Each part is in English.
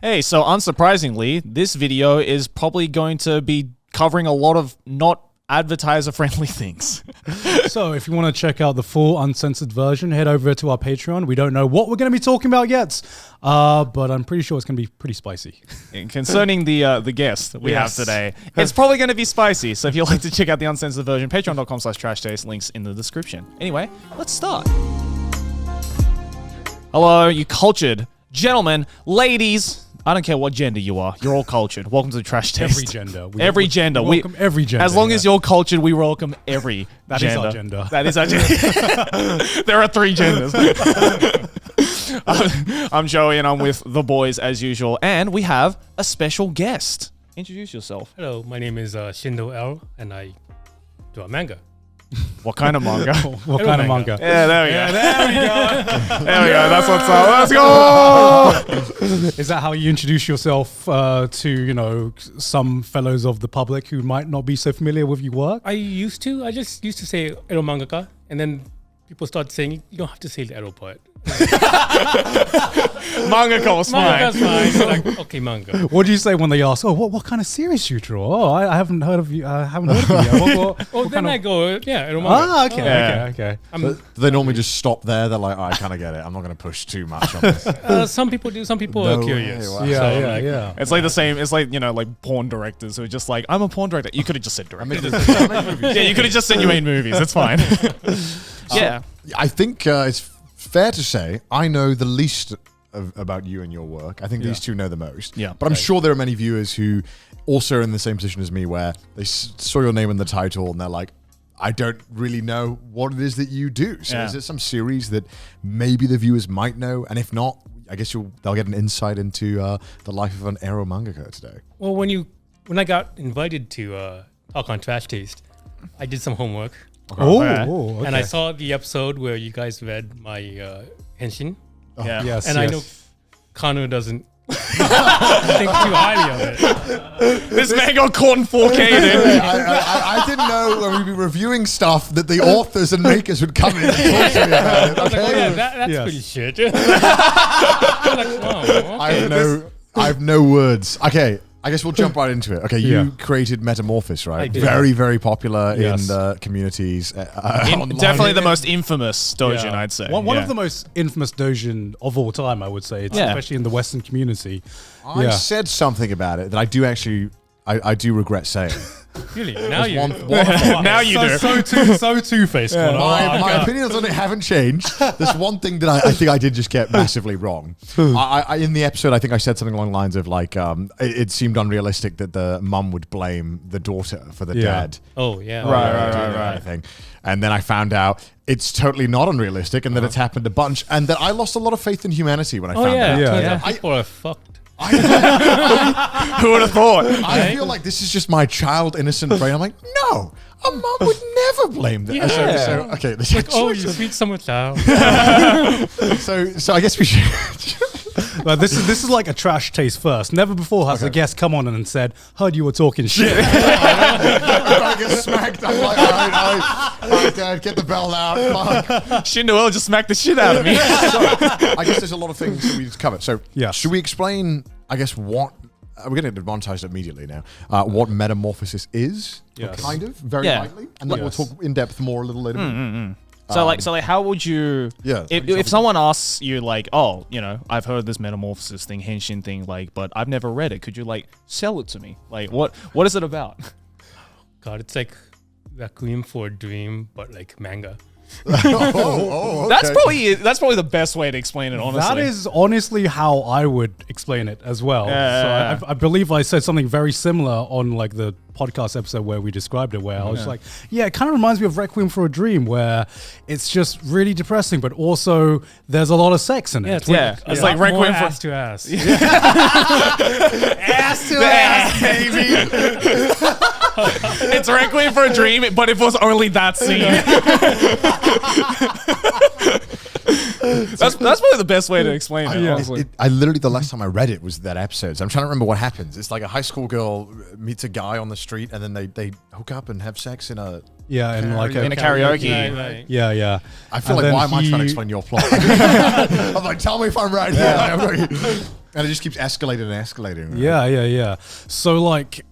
Hey, so unsurprisingly, this video is probably going to be covering a lot of not advertiser-friendly things. So if you want to check out the full uncensored version, head over to our Patreon. We don't know what we're going to be talking about yet, but I'm pretty sure it's going to be pretty spicy. And concerning the guest that we have today, it's probably going to be spicy. So if you'd like to check out the uncensored version, patreon.com/trashtaste, links in the description. Anyway, let's start. Hello, you cultured gentlemen, ladies. I don't care what gender you are. You're all cultured. Welcome to the Trash Taste. Every gender. Every gender. We welcome every gender. As long as you're cultured, we welcome every That gender. is our gender. That is our gender. There are 3 genders. I'm Joey and I'm with the boys as usual. And we have a special guest. Introduce yourself. Hello, my name is ShindoL and I do a manga. What kind of manga? What kind of manga? Yeah, there we go. There we go. There we go. That's what's up. Let's go. Is that how you introduce yourself to, you know, some fellows of the public who might not be so familiar with your work? I just used to say eromangaka, and then people started saying you don't have to say the ero part. Mangaka was fine. Manga's fine. So like, okay, manga. What do you say when they ask, oh, what kind of series do you draw? Oh, I haven't heard of you. I haven't heard of you yet. Well, then I go, yeah, eromanga. Ah, okay, Yeah. okay. Do they normally just stop there? They're like, oh, I kind of get it. I'm not going to push too much on this. Some people do. Some people No are curious. way, wow. Yeah, So, yeah, like, yeah. It's like the same. It's like, you know, like porn directors who are just like, I'm a porn director. You could have just said director. Yeah, you could have just said you made movies. It's fine. Yeah. I think it's fair to say I know the least about you and your work. I think these two know the most. Yeah. But I'm sure there are many viewers who also are in the same position as me where they saw your name in the title and they're like, I don't really know what it is that you do. So is it some series that maybe the viewers might know? And if not, I guess they'll get an insight into the life of an eromangaka today. Well, when I got invited to talk on Trash Taste, I did some homework. Okay. And I saw the episode where you guys read my henshin. Yeah. Yes, And I know Kano doesn't think too highly of it. This man got caught in 4K, dude. I didn't know when we'd be reviewing stuff that the authors and makers would come in and talk to me about it. I was like, oh yeah, that's Yes. pretty shit. I was like, oh, okay. I have no words. Okay, I guess we'll jump right into it. Okay, you created Metamorphosis, right? I did. Very, very popular in Yes. the communities. Online. Definitely the most infamous doujin, I'd say. One of the most infamous doujin of all time, I would say, especially in the Western community. I said something about it that I do actually, I do regret saying. Really? Now you. Now you do. So two-faced, Connor. My opinions on it haven't changed. There's one thing that I think I did just get massively wrong. In the episode, I think I said something along the lines of like, it seemed unrealistic that the mum would blame the daughter for the dad. Oh yeah. Right. Thing. And then I found out it's totally not unrealistic and that it's happened a bunch and that I lost a lot of faith in humanity when I Oh found yeah. out. Turns out people are fucked. Who would have thought? I feel like this is just my child innocent brain. I'm like, no, a mum would never blame them. Yeah. So okay, this Like, oh, you sweet summer child. so I guess we should. But this is like a trash taste first. Never before has a guest come on and said, heard you were talking shit. I get smacked. I'm like, all right, Dad, get the bell out. Fuck. ShindoL just smacked the shit out of me. So, I guess there's a lot of things that we need to cover. So Yes. should we explain, I guess, what... We're going to get demonetized immediately now. What Metamorphosis is, Yes. kind of, very Yeah. lightly. And then we'll talk in depth more a little later. So like, how would you? Yeah. If someone asks you like, oh, you know, I've heard this Metamorphosis thing, henshin thing, like, but I've never read it. Could you like sell it to me? Like, what is it about? God, it's like Requiem for a Dream, but like manga. okay. That's probably the best way to explain it. Honestly, That is honestly how I would explain it as well. Yeah. So I believe I said something very similar on like the podcast episode where we described it, where I was like, yeah, it kind of reminds me of Requiem for a Dream, where it's just really depressing, but also there's a lot of sex in it. It's like More Requiem for ass to ass. ass to ass, baby. It's Requiem for a Dream, but it was only that scene. That's probably the best way to explain it. Honestly. I literally, the last time I read it was that episode. So I'm trying to remember what happens. It's like a high school girl meets a guy on the street and then they hook up and have sex in a... Yeah, and like in a karaoke. Right. Yeah. I feel And like, then why am I trying to explain your plot? I'm like, tell me if I'm right here. And it just keeps escalating and escalating. Right? Yeah. So like,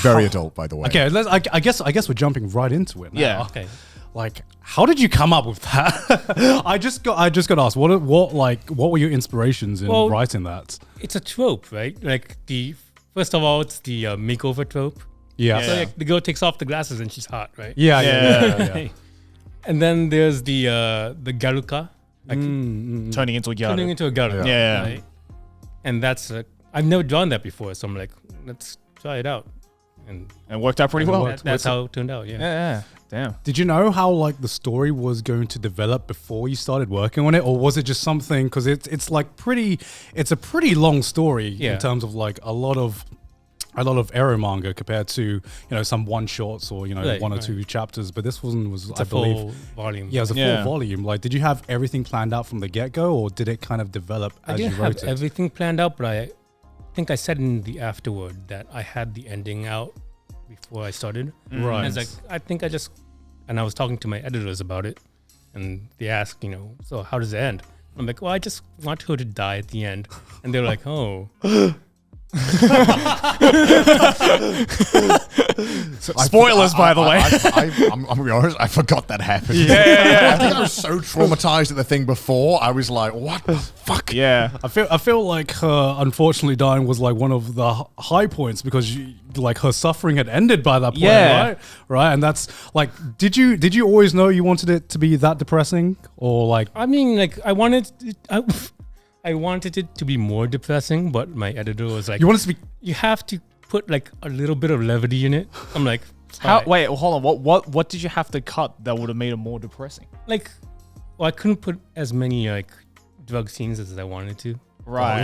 Very adult, by the way. okay, I guess we're jumping right into it now. Yeah. Okay. Like, how did you come up with that? I just got asked, what were your inspirations in writing that? It's a trope, right? Like first of all, it's the makeover trope. Yeah. So like the girl takes off the glasses and she's hot, right? Yeah. And then there's the garuka, like Turning into a girl. turning into a garuka. Yeah. Right? And that's I've never drawn that before, so I'm like, let's try it out. And worked out pretty well. that's how it turned out. Yeah. Damn. Did you know how like the story was going to develop before you started working on it, or was it just something? Because it's a pretty long story in terms of like a lot of eromanga compared to some one shots or one or two chapters. But this one was It's a full volume. Yeah, it was a full volume. Like, did you have everything planned out from the get go, or did it kind of develop as you I didn't wrote have it? everything planned out, but I think I said in the afterword that I had the ending out before I started. Right. And it's like, I was talking to my editors about it, and they asked, so how does it end? I'm like, well, I just want her to die at the end. And they're like, oh. Spoilers, by the way. I'm gonna be honest. I forgot that happened. Yeah. I think I was so traumatized at the thing before. I was like, "What the fuck?" Yeah. I feel like her unfortunately dying was like one of the high points because like her suffering had ended by that point, Yeah. right? And that's like, did you always know you wanted it to be that depressing, or like? I mean, like, I wanted it to be more depressing, but my editor was like, You want it to be? you have to put like a little bit of levity in it. I'm like, How? alright. Wait, hold on. What did you have to cut that would have made it more depressing? Like, well, I couldn't put as many like drug scenes as I wanted to. Right.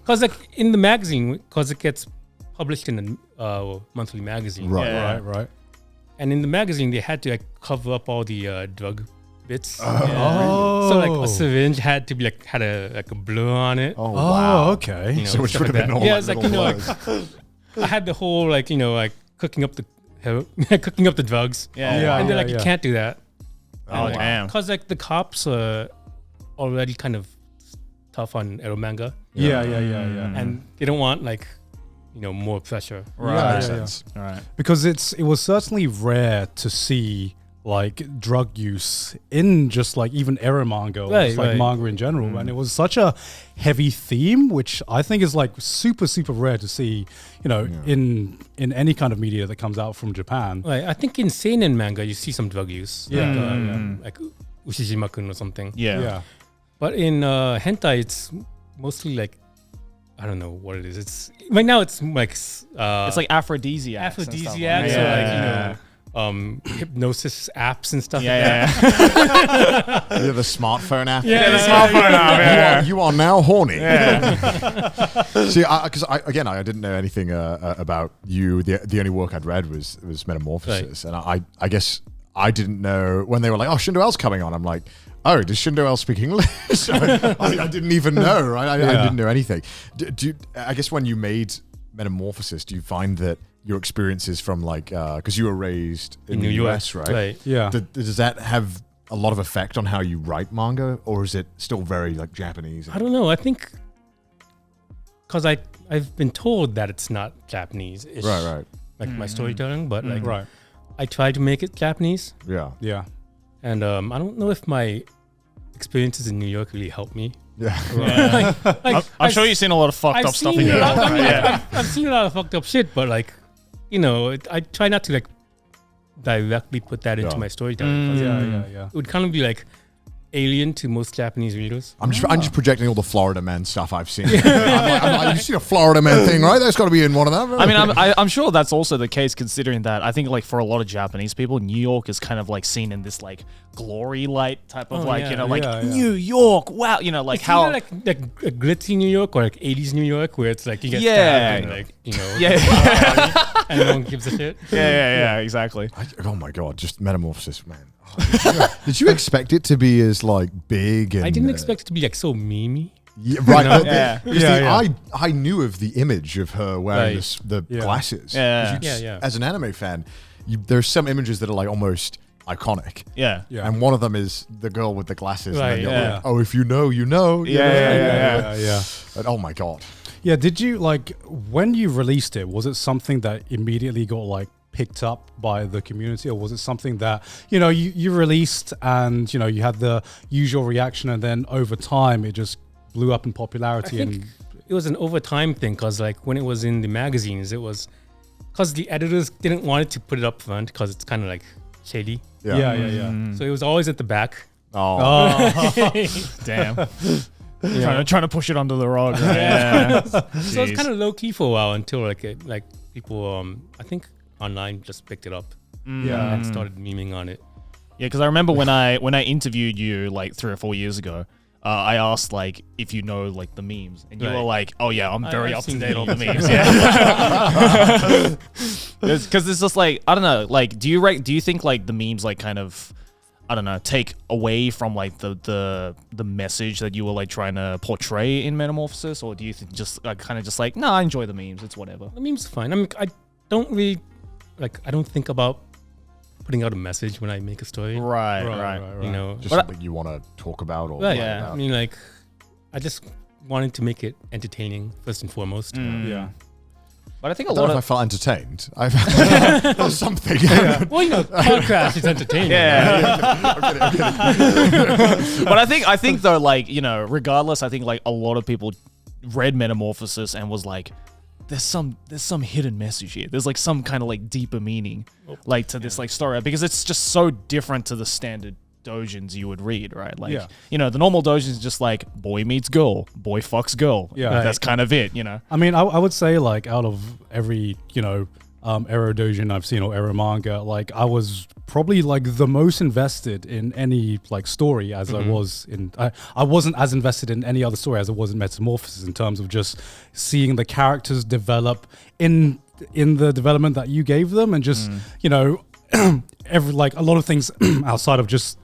Because like in the magazine, because it gets published in a monthly magazine. Right. Yeah. Right. And in the magazine, they had to like cover up all the drug bits. Oh. So like a syringe had to be like had a blur on it. Oh, Oh, wow. okay. you know, So it stuff should have like been that. all Yeah, it's like little like I had the whole like like cooking up the cooking up the drugs. Yeah. Yeah. And they're like, you can't do that. Oh, damn. Because like the cops are already kind of tough on eromanga, Yeah. and they don't want like more pressure. Right. Yeah, Makes yeah, sense. All right. Because it was certainly rare to see like drug use in just like even eromanga or just like Right. manga in general, and it was such a heavy theme, which I think is like super super rare to see, in any kind of media that comes out from Japan. Right. I think in seinen manga you see some drug use, like Ushijima-kun or something. Yeah. But in hentai, it's mostly like I don't know what it is. It's right now it's like It's like aphrodisiacs. and stuff like aphrodisiacs that. or like hypnosis apps and stuff. Yeah. Yeah, the smartphone app. Yeah, The smartphone app, yeah. You are now horny. Yeah. See, because I didn't know anything about you. The only work I'd read was Metamorphosis, and I guess I didn't know when they were like, "Oh, ShindoL's coming on." I'm like, "Oh, does ShindoL speak English?" I didn't even know, right? I didn't know anything. I guess when you made Metamorphosis, do you find that your experiences from like because you were raised in the US, right? Yeah. Does that have a lot of effect on how you write manga, or is it still very like Japanese? I don't know. I think because I've been told that it's not Japanese. Right. Like my storytelling, but like Right. I try to make it Japanese, Yeah. Yeah. and I don't know if my experiences in New York really helped me. Yeah. I'm sure you've seen a lot of fucked up stuff in seen your a lot- life. I mean, Yeah. I've seen a lot of fucked up shit, but like, I try not to like directly put that into Yeah. my storytelling. 'cause Yeah. It would kind of be like alien to most Japanese readers. I'm just projecting all the Florida Man stuff I've seen. I'm like, you've seen a Florida Man thing, right? That's got to be in one of them. I mean, I'm sure that's also the case, considering that I think like for a lot of Japanese people, New York is kind of like seen in this like glory light type of New York. Wow, like It's how either, like a glitzy New York or like 80s New York where it's like you get Yeah. stabbed and like and no one gives a shit. yeah, exactly. Oh my god, just Metamorphosis, man. Oh, did you expect it to be as like big? And, I didn't expect it to be like so memey. Yeah, right. You know? Because I knew of the image of her wearing Right. the glasses. Yeah. 'Cause Yeah. As an anime fan, there's some images that are like almost iconic. Yeah. Yeah. And one of them is the girl with the glasses. Right, And then you're yeah. like, oh, if you know, you know. Yeah. And, oh my God. Yeah, did you like when you released it? Was it something that immediately got like picked up by the community, or was it something that you released and you had the usual reaction, and then over time it just blew up in popularity? I think it was an overtime thing because like when it was in the magazines, it was because the editors didn't want it to put it up front because it's kind of like shady. Yeah. So it was always at the back. Oh. Damn. Trying to push it under the rug. Right? Yeah. So it was kind of low key for a while until like people I think online just picked it up and started memeing on it. Yeah, because I remember when I interviewed you like 3 or 4 years ago, I asked like if you know like the memes, and you were like, "Oh yeah, I'm very I've up to seen date the on the memes. memes." Yeah, because it's just like I don't know. Like, do you think like the memes like kind of I don't know take away from like the message that you were like trying to portray in Metamorphosis, or do you think just kind of just like no, I enjoy the memes, it's whatever. The memes are fine. I mean, I don't really I don't think about putting out a message when I make a story. Right. You know, Just but something you want to talk about or right, write yeah. about. I mean, like, I just wanted to make it entertaining first and foremost. Yeah. But I think I a don't lot know if I of felt entertained. I felt something. Well, podcast is entertaining. But I think though, like, regardless, I think like a lot of people read Metamorphosis and was like, there's some hidden message here. There's like some kind of like deeper meaning like to this like story, because it's just so different to the standard doujins you would read, right? Like, the normal doujins is just like boy meets girl, boy fucks girl. Yeah. That's kind of it, I mean, I would say like out of every, ero doujin I've seen or eromanga, like I was probably like the most invested in any like story as I was in. I wasn't as invested in any other story as I was in Metamorphosis in terms of just seeing the characters develop in the development that you gave them, and just every like a lot of things outside of just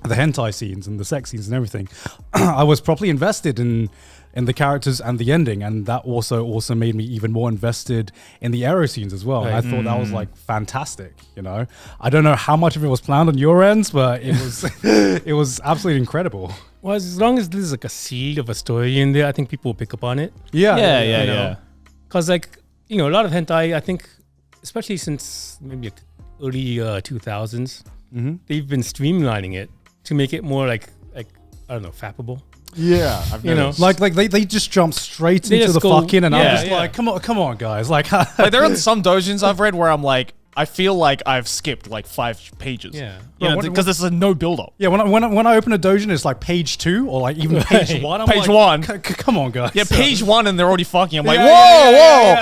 the hentai scenes and the sex scenes and everything. I was properly invested in the characters and the ending, and that also made me even more invested in the ero scenes as well. Right. I thought that was like fantastic. I don't know how much of it was planned on your ends, but it was it was absolutely incredible. Well, as long as there's like a seed of a story in there, I think people will pick up on it. Yeah. Because like a lot of hentai, I think, especially since maybe early 2000s, they've been streamlining it to make it more like I don't know, fappable. Yeah, I've noticed. Like they just jump straight They into just the go- fucking, and I'm yeah, just yeah. like, come on, guys, like, Like there are some doujins I've read where I'm like, I feel like I've skipped like 5 pages. Yeah. Because there's no build up. yeah. When I open a doujin, it's like page 2 or like even page 1. I'm Page like, 1. Come on, guys. Yeah, page 1 and they're already fucking. I'm like, Yeah, whoa,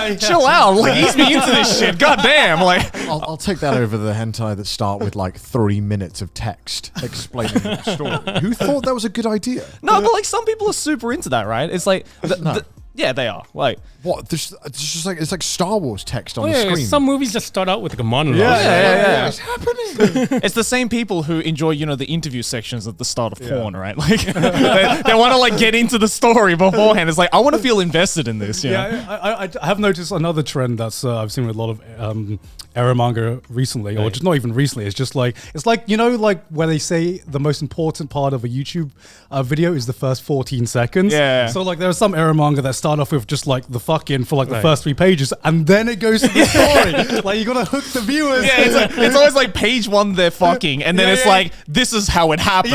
yeah, chill out. Like, ease me into this shit. God damn. Like, I'll take that over the hentai that start with like 3 minutes of text explaining the story. Who thought that was a good idea? no, but like some people are super into that, right? It's like, yeah, they are. Like, What? It's just like it's like Star Wars text on Oh, the yeah, screen. some movies just start out with like a monologue. yeah. What's happening? It's the same people who enjoy, the interview sections at the start of porn, right? Like, they want to like get into the story beforehand. It's like, I want to feel invested in this. I have noticed another trend that's I've seen with a lot of eromanga recently, or just not even recently. It's just like like where they say the most important part of a YouTube video is the first 14 seconds. Yeah. So like there are some eromanga that start off with just like the fucking for like the first 3 pages, and then it goes to the story. Like you gotta hook the viewers. Yeah, it's always like page 1 they're fucking, and then it's like, this is how it happened.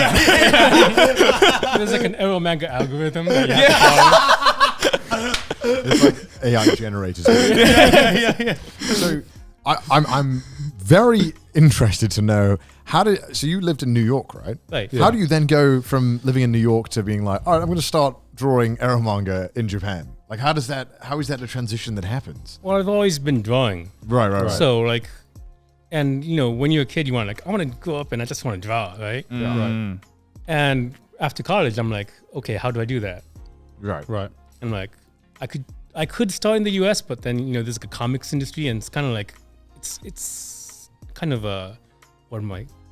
There's like an eromanga algorithm. That It's like AI generators. So I'm very interested to know so you lived in New York, right? Right. How do you then go from living in New York to being like, all right, I'm going to start drawing eromanga in Japan? Like, how is that the transition that happens? Well, I've always been drawing. Right. So like, and when you're a kid, you want I want to grow up and I just want to draw, right? Right. And after college, I'm like, okay, how do I do that? Right. And like, I could start in the US, but then there's like a comics industry, and it's kind of like, it's kind of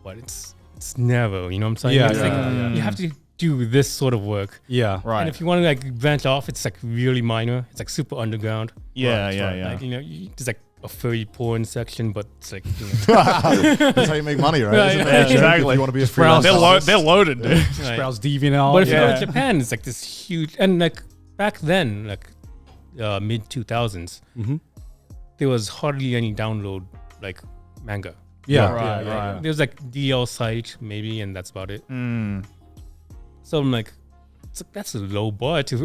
it's narrow. You know what I'm saying? Yeah, It's like, yeah. you have to do this sort of work. Yeah. Right. And if you want to like branch off, it's like really minor. It's like super underground. Yeah, Like, yeah. there's like a furry porn section, but it's like That's how you make money, right? Isn't Yeah, it? exactly. If you want to be a browse- freelance They're loaded, dude. right. Browse DeviantArt. But if you go Yeah. to Japan, it's like this huge, and like back then, like mid 2000s, there was hardly any download like manga. yeah, Right, yeah, right. There was like DL site maybe, and that's about it. So I'm like, it's like that's a low bar to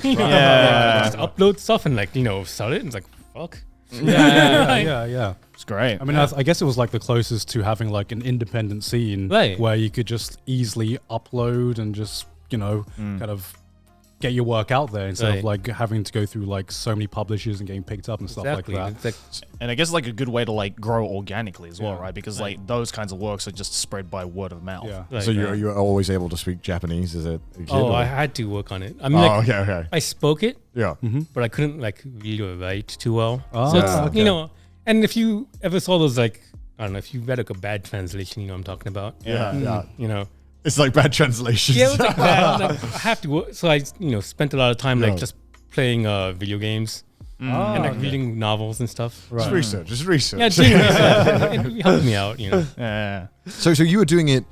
Yeah. just upload stuff and like sell it. And it's like fuck. yeah. It's great. I mean, I guess it was like the closest to having like an independent scene Right. where you could just easily upload and just, kind of get your work out there instead of Right. like having to go through like so many publishers and getting picked up and stuff Exactly. like that. It's like, And I guess like a good way to like grow organically as well, Yeah. right? Because like those kinds of works are just spread by word of mouth. Yeah. like, So you're always able to speak Japanese as a kid? oh, or- I had to work on it. I mean, like okay. I spoke it, Yeah. but I couldn't like read or write too well. Oh, So it's, okay. and if you ever saw those like, I don't know, if you read like a bad translation, you know what I'm talking about. Yeah. You know. It's like bad translations. Yeah, it was like that. I was like, I have to work. So I, spent a lot of time like Yeah. just playing video games and like reading novels and stuff. Just research. Just research. Yeah, doing research. It helped me out, Yeah. So you were doing it.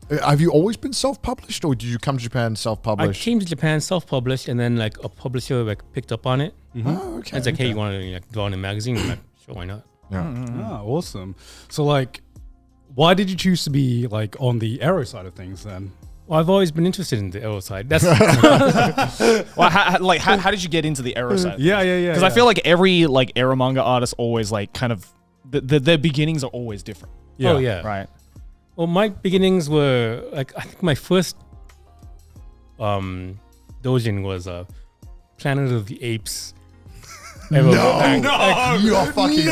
Have you always been self-published, or did you come to Japan I self-published? came to Japan self-published, and then like a publisher like picked up on it. Oh, okay. And it's like, hey, you want to like draw in a magazine? I'm like, sure, why not? Yeah. Ah, awesome. So like, why did you choose to be like on the aero side of things then? Well, I've always been interested in the aero side. That's Well, how did you get into the aero side? Yeah. Because I feel like every like eromanga artist always like kind of their beginnings are always different, oh yeah. right? Well, my beginnings were like I think my first doujin was Planet of the Apes. You are fucking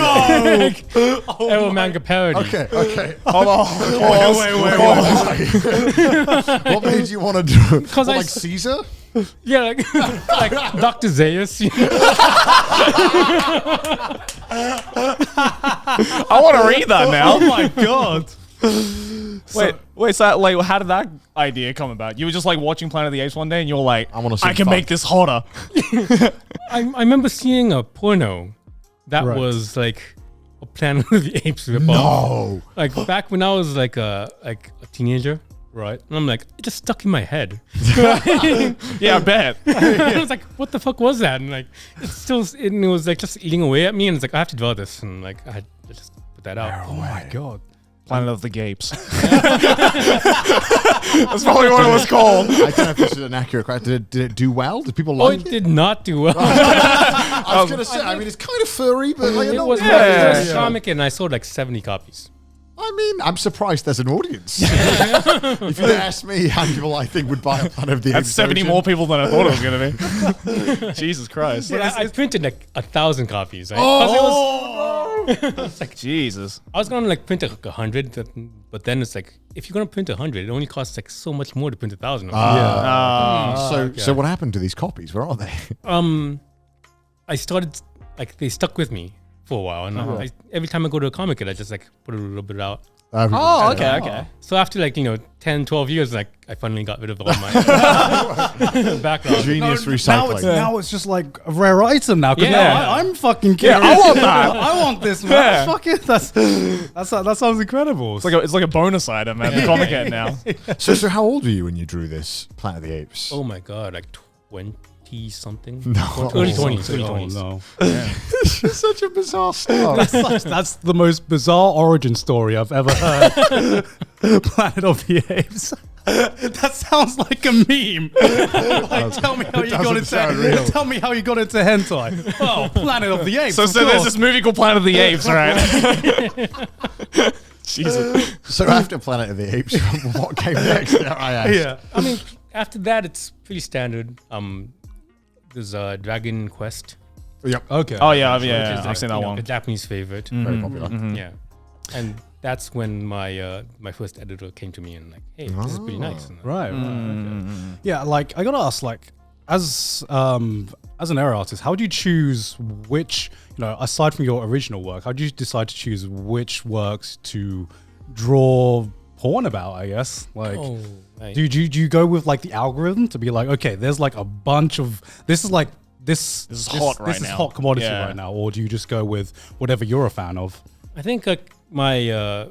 Manga parody. Okay. Hold on. What made you want to do it? 'Cause I Like s- Caesar? Yeah, like Dr. Zaius. I want to read that now. Oh my god. Wait. So like, how did that idea come about? You were just like watching Planet of the Apes one day, and you were like, I wanna see I can fun. make this hotter. I remember seeing a porno that Right. was like a Planet of the Apes ripoff. No. Like back when I was like a teenager. Right. And I'm like, it just stuck in my head. Yeah, I bet. I was like, what the fuck was that? And like, it was like just eating away at me. And it's like, I have to draw this. And like, I had to just put that out. Oh my god. Planet of the Gapes. That's probably what it was called. I don't know if this is an accurate question. Did it do well? Did people Oh, like it it? did not do well. I was going to say, I mean, it's kind of furry, but like, It not was really. my first comic, and I sold like 70 copies. I mean, I'm surprised there's an audience. If you asked me how many people I think would buy a Planet of the That's Apes 70 doujin, more people than I thought it was going to be. Jesus Christ. But I printed like 1,000 copies. Right? 'Cause it was, Jesus. I was going to like print like 100, but then it's like, if you're going to print 100, it only costs like so much more to print 1,000 of them. So what happened to these copies? Where are they? I started, like, they stuck with me for a while. And every time I go to a comic, I just like put a little bit out. Oh, okay. So after like, 10, 12 years, like I finally got rid of all my backlog. Genius recycling. Now it's just like a rare item now. 'Cause Yeah. now I'm fucking curious. I want that. I want this, man. Yeah. Fuck it. That sounds incredible. It's like a bonus item at the comic end now. So how old were you when you drew this Planet of the Apes? Oh my God, like 20 something? No. Early Oh, 20s. Early 20s. no. It's such a bizarre start. That's the most bizarre origin story I've ever heard. Planet of the Apes. That sounds like a meme. Like, tell me how you got doesn't sound real. into. Tell me how you got into hentai. Oh, Planet of the Apes. So of there's course. this movie called Planet of the Apes, right? Jesus. So after Planet of the Apes, what came next? Dare I ask? Yeah. I mean, after that, it's pretty standard. There's Dragon Quest. Yep. Okay. Oh, yeah, which yeah. is, I've like, seen that one. A Japanese favorite. Very popular. Yeah. And that's when my my first editor came to me and like, hey, this is pretty nice. And, Right. Okay. Yeah. Like I gotta ask, like, as an air artist, how do you choose which, aside from your original work, how do you decide to choose which works to draw porn about? I guess. Like, right. do you go with like the algorithm to be like, okay, there's like a bunch of this is like this is hot right This is now. hot commodity Yeah. right now, or do you just go with whatever you're a fan of? I think my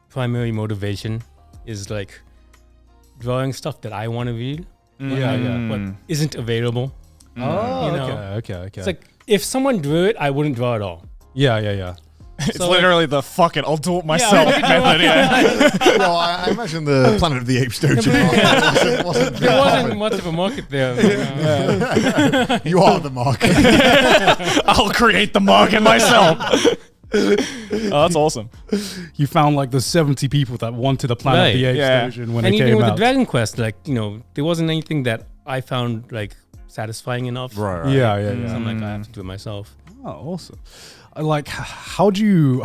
primary motivation is like drawing stuff that I want to read, but isn't available. Oh, You know? okay. It's like if someone drew it, I wouldn't draw at all. Yeah. It's So, literally the fuck it, I'll do it myself method. Yeah. No, I imagine the Planet of the Apes doujin wasn't There wasn't much of a market there. You are the market. I'll create the market myself. Oh, that's awesome. You found like the 70 people that wanted a Planet of the Right. Apes Yeah. version when And it even came with out. the Dragon Quest, like, you know, there wasn't anything that I found like satisfying enough. Right. Yeah. So I'm like, I have to do it myself. Oh, awesome. Like, how do you,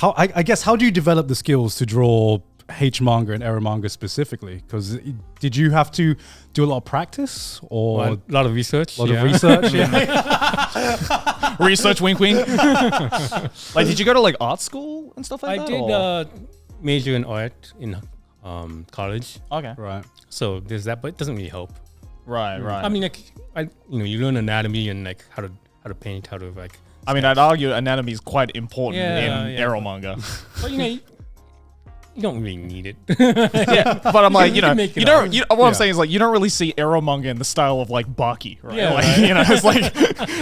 I guess, how do you develop the skills to draw ℌ𝔫𝔱à:manga and eromanga specifically? Because did you have to do a lot of practice or Well, a lot of research. a lot of research? Research, wink, wink. Like, did you go to like art school and stuff like I that? did or? major in art in college. Okay. Right. So there's that, but it doesn't really help. Right. I mean, like, you learn anatomy and like how to paint, how to like. I mean, I'd argue anatomy is quite important Yeah, in yeah. eromanga. But you don't really need it. Yeah, but I'm like, You can make it you don't. up. You, what I'm saying is like, you don't really see eromanga in the style of like Baki, right? Yeah, like, right. you know, it's like,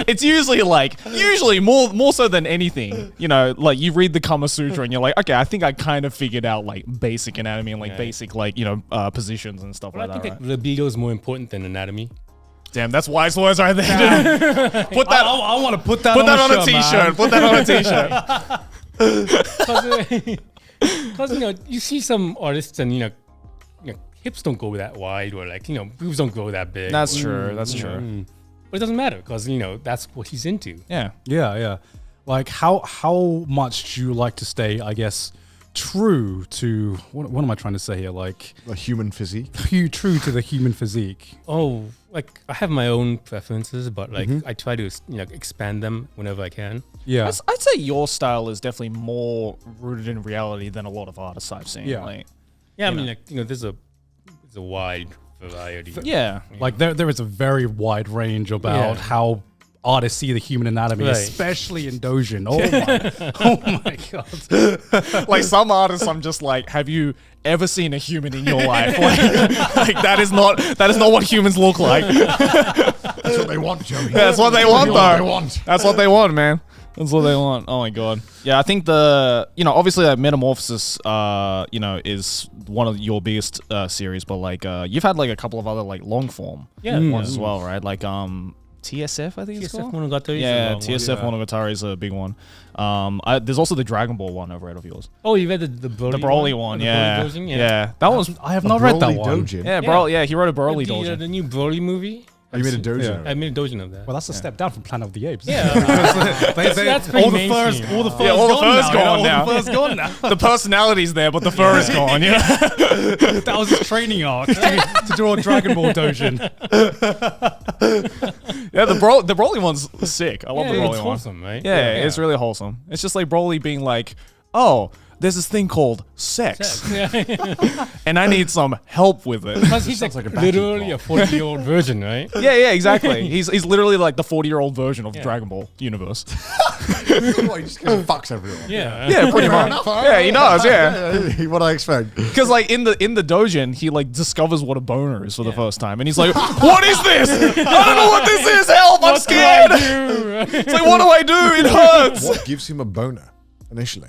it's usually more so than anything. You know, like you read the Kama Sutra and you're like, okay, I think I kind of figured out like basic anatomy and like Yeah. basic like positions and stuff But I like think that. like, libido is more important than anatomy. Damn, that's wise words right there. Dude. Put that. I want to put that Put that on a shirt, t-shirt. man. Put that on a t-shirt. Because you see some artists and hips don't go that wide or like boobs don't go that big. That's true. That's true. But it doesn't matter because that's what he's into. Yeah. Yeah. Like, how much do you like to stay, I guess, true to what am I trying to say here? Like, A human physique. true to the human physique. Oh, like I have my own preferences, but like I try to expand them whenever I can. Yeah. I'd say your style is definitely more rooted in reality than a lot of artists I've seen. Yeah. Like, Yeah, I You mean know. there's a wide variety. yeah. Like there is a very wide range about Yeah. how artists see the human anatomy, Right. especially in doujin. Oh my god! Like some artists, I'm just like, have you ever seen a human in your life? Like that is not what humans look like. That's what they want, Joey. That's what they want, though. They want. That's what they want, man. That's what they want. Oh my god. Yeah, I think obviously like Metamorphosis, is one of your biggest series, but like you've had like a couple of other like long form ones as well, right? Like TSF, I think it's TSF called. Monogatari. is a Yeah, long one. TSF Monogatari is a big one. There's also the Dragon Ball one over of yours. Oh, you read the Broly The Broly one, The yeah. Broly doujin? Yeah, that was. I have not read that Broly one. doujin. Yeah, Yeah. Broly. Yeah, he wrote a Broly the, doujin. the new Broly movie. Oh, you made a doujin. Yeah. I made a doujin of that. Well, that's a step down from Planet of the Apes. Yeah. That's pretty all the furs, mainstream. all the furs, Yeah, all the fur's gone gone now. now. All the fur's gone now. The personality's there, but the fur is gone. Yeah. That was his training arc to draw a Dragon Ball doujin. Yeah, the Broly one's sick. I love the it's Broly one. wholesome, right? Yeah, it's really wholesome. It's just like Broly being like, oh, there's this thing called sex, and I need some help with it. Because he's Sounds like a literally a backing 40-year-old virgin, right? Yeah, exactly. He's literally like the 40-year-old version of Dragon Ball universe. Well, he just goes and fucks everyone. Yeah. Yeah, pretty much. Yeah, he does. Yeah, What I expect. because like in the doujin, he like discovers what a boner is for the first time, and he's like, "What is this? I don't know what this is. Help! I'm scared." It's like, what do I do? It hurts. What gives him a boner initially?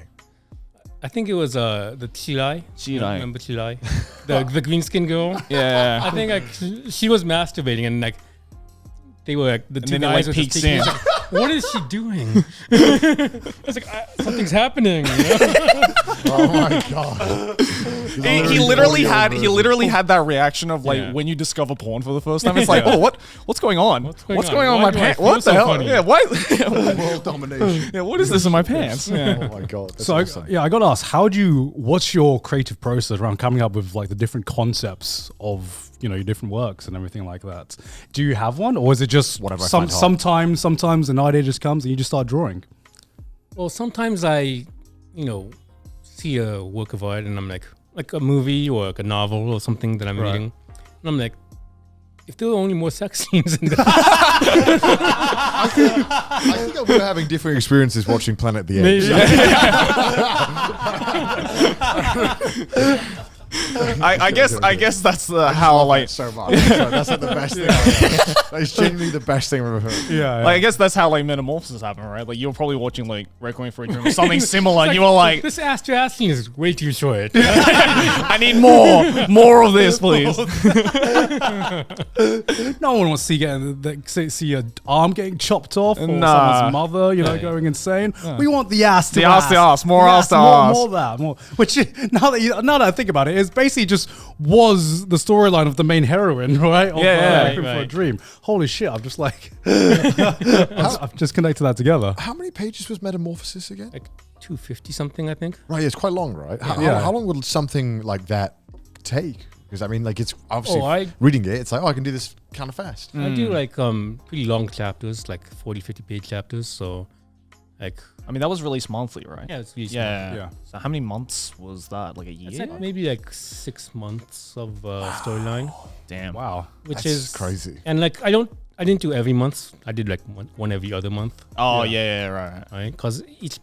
I think it was the Chilai. Chilai. Remember Chilai? The green skin girl. Yeah. I think like she was masturbating and like they were like the two then it, guys like, were peeks just peeking. in. It's like, what is she doing? It's like something's happening. Oh my god. He literally had that reaction of like when you discover porn for the first time. It's like, oh, what's going on? What's going on in Why my do I pants? feel What the so hell? funny? Yeah, why? World domination. Yeah, what is this in my pants? Yeah. Oh my god. That's So awesome. I got to ask, what's your creative process around coming up with like the different concepts of your different works and everything like that? Do you have one, or is it just Whatever I find hot. sometimes an idea just comes and you just start drawing? Well, sometimes I, see a work of art and I'm like a movie or like a novel or something that I'm reading, and I'm like, if there were only more sex scenes in I think we're having different experiences watching Planet of the Apes. I guess that's how like so much. That's like the best thing. That's genuinely the best thing I've ever heard. Yeah. like I guess that's how like Metamorphosis happened, right? Like you were probably watching like Requiem for a Dream or something similar, and you were like, this ass to ass scene is way too short. I need more of this, please. No one wants to see a arm getting chopped off or Nah. someone's mother, going insane. We want the ass to The ass to ass, more The ass to more, ass. more of that. More. Which now that I think about it, it's basically just was the storyline of the main heroine, right? Of, Yeah, Requiem for a right. Dream. Holy shit! I'm just like, I've just connected that together. How many pages was Metamorphosis again? Like 250 something, I think. Right, it's quite long, right? How long would something like that take? Because I mean, like it's obviously reading it, it's like, I can do this kind of fast. I do like pretty long chapters, like 40, 50 page chapters. So like, I mean, that was released monthly, right? yeah, it's really Yeah. Yeah. So how many months was that? Like a year? It's like maybe like 6 months of storyline, Damn. Wow. which That's is crazy. And like, I didn't do every month. I did like one every other month, Oh yeah, right. right? Because each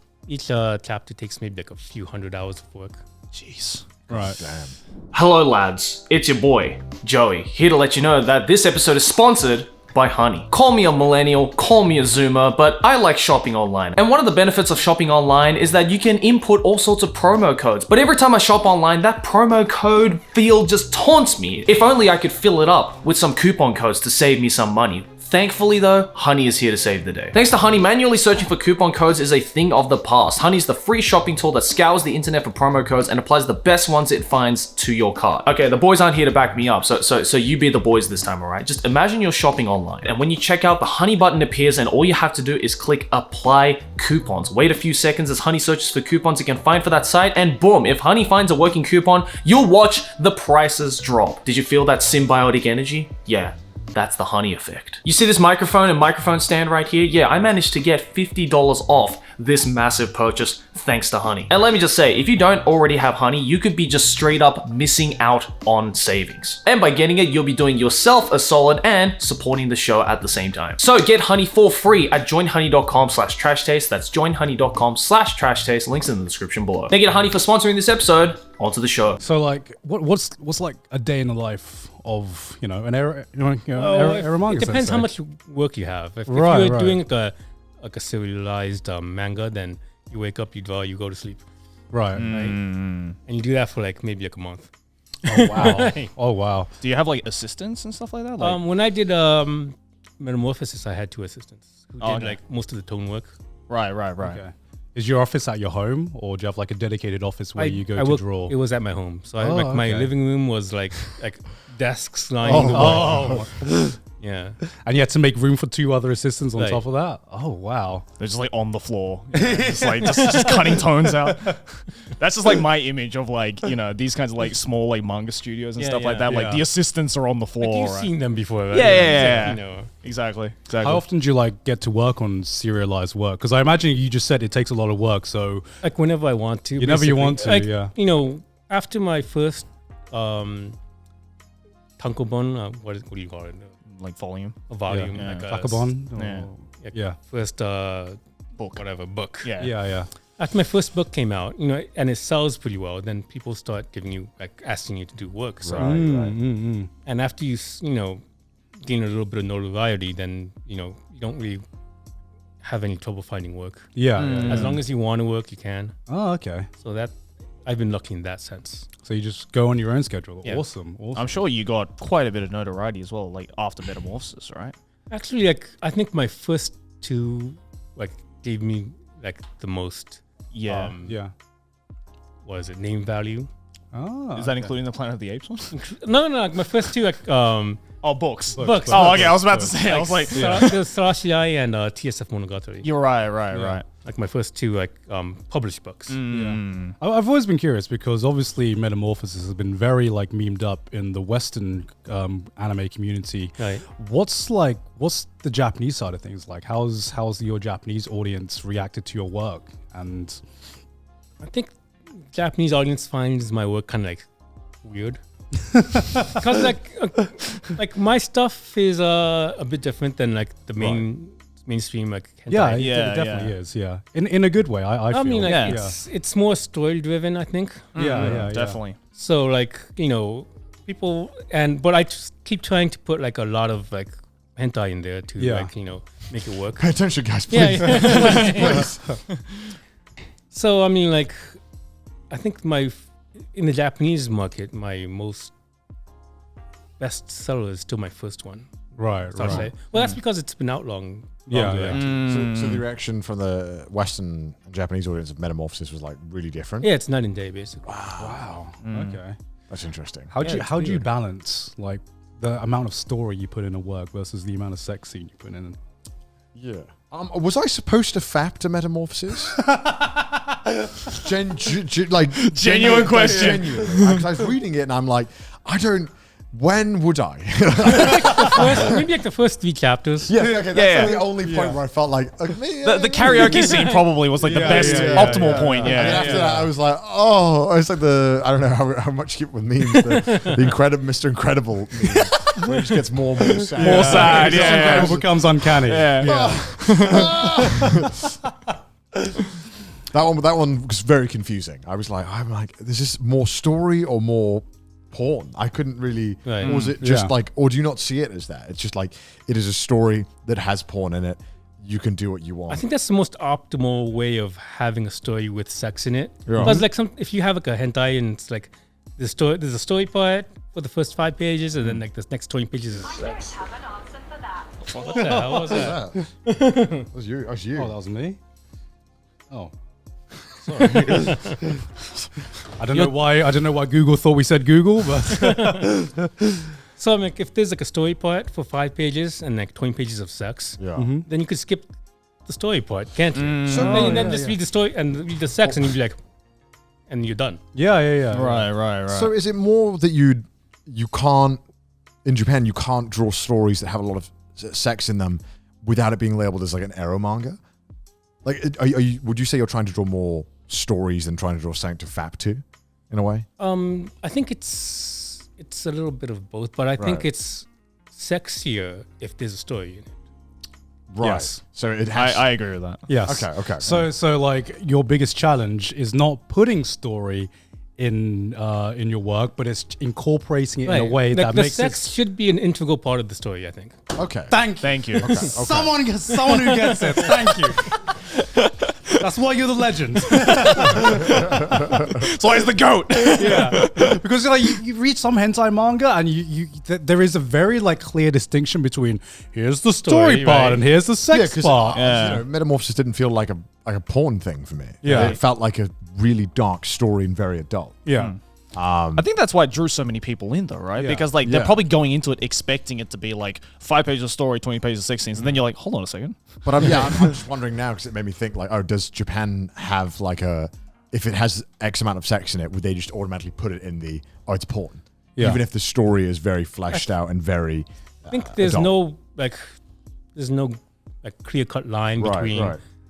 chapter takes maybe like a few 100 hours of work. Jeez. Right. Damn. Hello lads, it's your boy, Joey, here to let you know that this episode is sponsored by Honey. Call me a millennial, call me a zoomer, but I like shopping online. And one of the benefits of shopping online is that you can input all sorts of promo codes. But every time I shop online, that promo code field just taunts me. If only I could fill it up with some coupon codes to save me some money. Thankfully though, Honey is here to save the day. Thanks to Honey, manually searching for coupon codes is a thing of the past. Honey is the free shopping tool that scours the internet for promo codes and applies the best ones it finds to your cart. Okay, the boys aren't here to back me up, so you be the boys this time, alright? Just imagine you're shopping online, and when you check out, the Honey button appears, and all you have to do is click Apply Coupons. Wait a few seconds as Honey searches for coupons you can find for that site, and boom, if Honey finds a working coupon, you'll watch the prices drop. Did you feel that symbiotic energy? Yeah. That's the Honey effect. You see this microphone and microphone stand right here? Yeah, I managed to get $50 off this massive purchase thanks to Honey. And let me just say, if you don't already have Honey, you could be just straight up missing out on savings. And by getting it, you'll be doing yourself a solid and supporting the show at the same time. So get Honey for free at joinhoney.com/trashtaste. That's joinhoney.com/trashtaste. Links in the description below. Thank you to Honey for sponsoring this episode. On to the show. So like, what's like a day in the life of an eromanga? It depends how much work you have. If Right, you're right. doing like a serialized manga, then you wake up, you draw, you go to sleep, Right. and you do that for like maybe like a month. Oh wow. Oh wow. Do you have like assistants and stuff like that? Like, When I did Metamorphosis, I had 2 assistants who did okay. like most of the tone work. right. Okay. Is your office at your home, or do you have like a dedicated office where you go to draw? It was at my home, so Oh, my okay. living room was like desks lying. on the wall. Yeah. And you had to make room for 2 other assistants on Right. top of that. Oh wow. they're just like on the floor, just like just cutting tones out. That's just like my image of like these kinds of like small like manga studios and Yeah, stuff like yeah. that. Like Yeah. the assistants are on the floor. Like you've right? seen them before, right? Yeah. You know. Exactly. How often do you like get to work on serialized work? Because I imagine you just said it takes a lot of work. So Like whenever I want to. Whenever you basically. want to, Like, yeah. After my first tankobon, what do you call it? Like volume. A volume, Yeah. like a Takabon? Yeah. Yeah. first Book. whatever book. Yeah. Yeah. After my first book came out, and it sells pretty well, then people start giving you asking you to do work. So and after you gain a little bit of notoriety, then you don't really have any trouble finding work. Yeah. As long as you want to work, you can. Oh, okay. So that I've been lucky in that sense. So you just go on your own schedule. Yeah. Awesome. I'm sure you got quite a bit of notoriety as well, like after Metamorphosis, right? Actually, I think my first 2 gave me the most Yeah. Yeah. what is it, name value. Oh. Is that including the Planet of the Apes one? No, my first 2 Oh, books. Books. Oh, okay. I was about to say. I was like, Sarashiai and TSF Monogatari. you're right. Like my first 2 published books. Mm. I've always been curious because obviously Metamorphosis has been very memed up in the Western anime community. Right. What's the Japanese side of things like? How's your Japanese audience reacted to your work? And I think Japanese audience finds my work kind of weird. Because like my stuff is a bit different than like the mainstream like hentai. Yeah, Yeah, it definitely yeah. is. Yeah, in a good way. I feel. I mean, like Yeah. it's more story driven, I think. yeah, Definitely. So like people but I just keep trying to put like a lot of like hentai in there to like make it work. Pay attention, guys, please. Please. So I mean, like, I think in the Japanese market, my most best seller is still my first one. Right, So I'd say. Well, that's because it's been out longer. So the reaction from the Western and Japanese audience of Metamorphosis was like really different. Yeah, it's night and day basically. Wow. Okay. That's interesting. How Yeah, do you weird. balance like the amount of story you put in a work versus the amount of sex scene you put in? Yeah. Was I supposed to fap to Metamorphosis? Genuine question. Genuine. Because I was reading it and I'm like, when would I? Maybe like the first 3 chapters. Okay, that's Yeah. the only point where I felt like The karaoke scene probably was like the best optimal point. And then Yeah. after that, I was like, oh, it's like I don't know how much you keep with memes, the incredible Mr. Incredible meme, where it just gets more and more sad. More sad, yeah. It becomes uncanny. Yeah. That one was very confusing. I'm like, is this more story or more porn? I couldn't really. Right. Or was it just like, or do you not see it as that? It's just like it is a story that has porn in it. You can do what you want. I think that's the most optimal way of having a story with sex in it. Yeah. Because like if you have like a hentai and it's like there's a story part for the first 5 pages and then like the next 20 pages is sex. Have an answer for that. What the hell was that? that was you. That was you. Oh, that was me. Oh. Sorry. I don't know why Google thought we said Google, but So like if there's like a story part for 5 pages and like 20 pages of sex, Yeah. then you could skip the story part, can't you? So Then just read the story and read the sex and you'd be like, and you're done. yeah. Right. So is it more that you can't, in Japan, you can't draw stories that have a lot of sex in them without it being labeled as like an eromanga? Like, would you say you're trying to draw more stories than trying to draw something to fap to, in a way? I think it's a little bit of both, but I think Right. it's sexier if there's a story in it. Right. Yes. So it has. I agree with that. Yes. Okay. So like your biggest challenge is not putting story in your work, but it's incorporating it in a way the, that the makes sex it. should be an integral part of the story, I think. Okay. Thank you. Someone who gets it. Thank you. That's why you're the legend. So he's the goat. Yeah, because like you read some hentai manga and there is a very like clear distinction between here's the story Story, part right. and here's the sex because part. Metamorphosis didn't feel like a porn thing for me. Yeah. It felt like a really dark story and very adult. Yeah. I think that's why it drew so many people in, though, right? Yeah. Because like they're Yeah. probably going into it expecting it to be like 5 pages of story, 20 pages of sex scenes, and then you're like, hold on a second. But I'm just wondering now because it made me think like, oh, does Japan have like if it has X amount of sex in it, would they just automatically put it in it's porn? Yeah. Even if the story is very fleshed out and very. I think there's no clear cut line between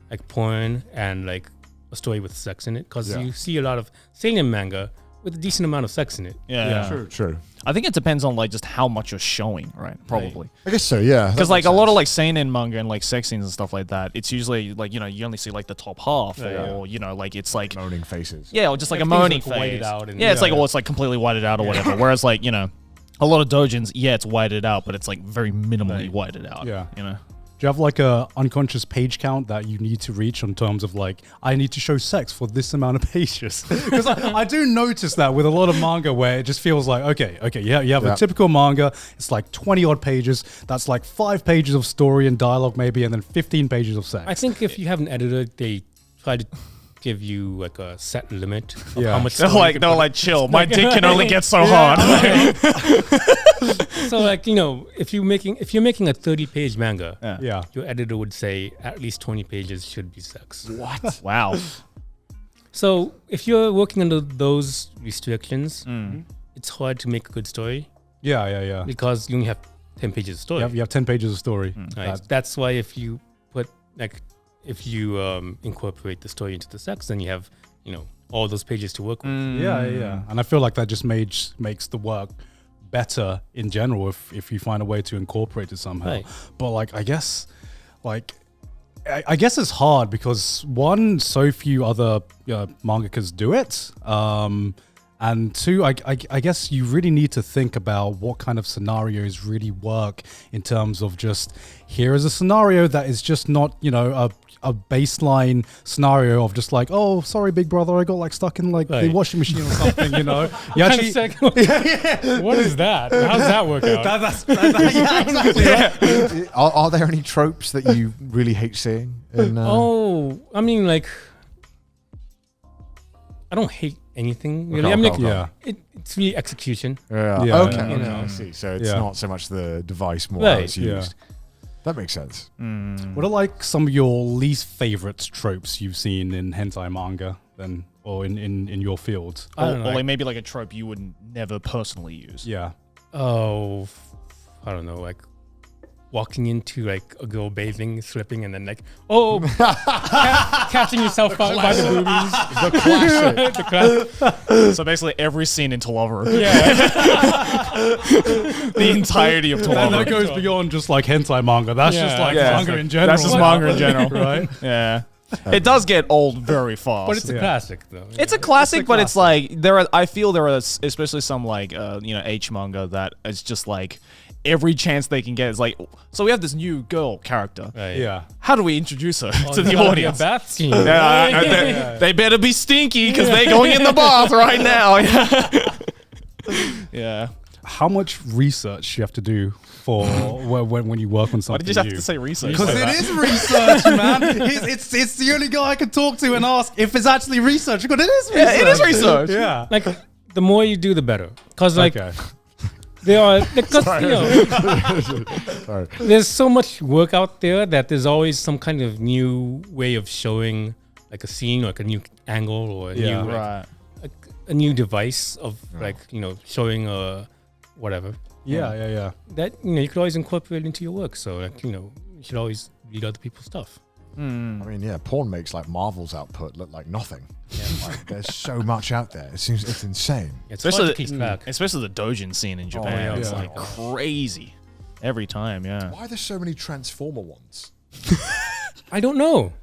like porn and like a story with sex in it, because Yeah. you see a lot of seinen manga with a decent amount of sex in it. Yeah. True. I think it depends on like just how much you're showing, right? Probably. I guess so. Yeah. Because like a lot of like seinen manga and like sex scenes and stuff like that, it's usually like, you know, you only see like the top half, or you know, like it's like moaning faces. or just like a Everything's, moaning like, whited phase. out and- It's like it's like completely whited out or whatever. Whereas like, you know, a lot of doujins, it's whited out, but it's like very minimally whited out. Yeah. You know. Do you have like a unconscious page count that you need to reach in terms of like, I need to show sex for this amount of pages? Because I do notice that with a lot of manga where it just feels like, okay, you have a typical manga, it's like 20 odd pages, that's like 5 pages of story and dialogue maybe, and then 15 pages of sex. I think if you have an editor, they try to give you like a set limit of Yeah. how much They're story you like, can they're put. like, chill. My dick can only get so hard. So like, you know, if you're making a 30-page manga, yeah. your editor would say at least 20 pages should be sex. What? Wow. So if you're working under those restrictions, it's hard to make a good story Yeah. because you only have 10 pages of story. You have 10 pages of story. Right? That's why if you incorporate the story into the sex, then you have, you know, all those pages to work with. Yeah. And I feel like that just makes the work better in general if you find a way to incorporate it somehow. Right. But like, I guess it's hard because one, so few other mangakas do it. And two, I guess you really need to think about what kind of scenarios really work in terms of just, here is a scenario that is just not, a baseline scenario of just like, oh, sorry, big brother, I got like stuck in like the washing machine or something, You actually, What is that? How does that work out? yeah, exactly. Right? Are there any tropes that you really hate seeing? I mean, like, I don't hate anything really. It's really execution. Yeah. Okay. Yeah. I see. So it's Yeah. not so much the device, more Right. how it's used. That makes sense. What are like some of your least favorite tropes you've seen in hentai manga then, or in your field? I don't know. Or like maybe like a trope you would never personally use. Yeah. Oh, I don't know, like walking into like a girl bathing, slipping, and then like, catching yourself by the boobies. The classic. The class. So basically every scene in Tolover. Yeah. The entirety of And Tolover. that goes beyond just like hentai manga. That's just like manga in general. That's just manga in general. Right? Yeah. It does get old very fast. But it's a classic though. It's a classic, but it's like I feel there are especially some like H manga that is just like every chance they can get is like, so we have this new girl character. Right. Yeah. How do we introduce her to the It's gotta be a audience? bath scene. They better be stinky because they're going in the bath right now. Yeah. How much research you have to do for when you work on something Why did you have new? to say research? Because like it that? is research, man. It's the only guy I can talk to and ask if it's actually research. Because it is research. Yeah, it is research. Yeah. Like the more you do, the better. Because like Okay. there are, because Sorry. there's so much work out there that there's always some kind of new way of showing like a scene, or like a new angle, or a Yeah. new Right. a new device of like showing whatever Yeah. that you could always incorporate into your work. So like you should always read other people's stuff. I mean, yeah, porn makes like Marvel's output look like nothing. Like, there's so much out there. It's insane. It's hard to keep track. Especially the doujin scene in Japan. yeah. It's Yeah. like crazy every time. Yeah. Why are there so many Transformer ones? I don't know.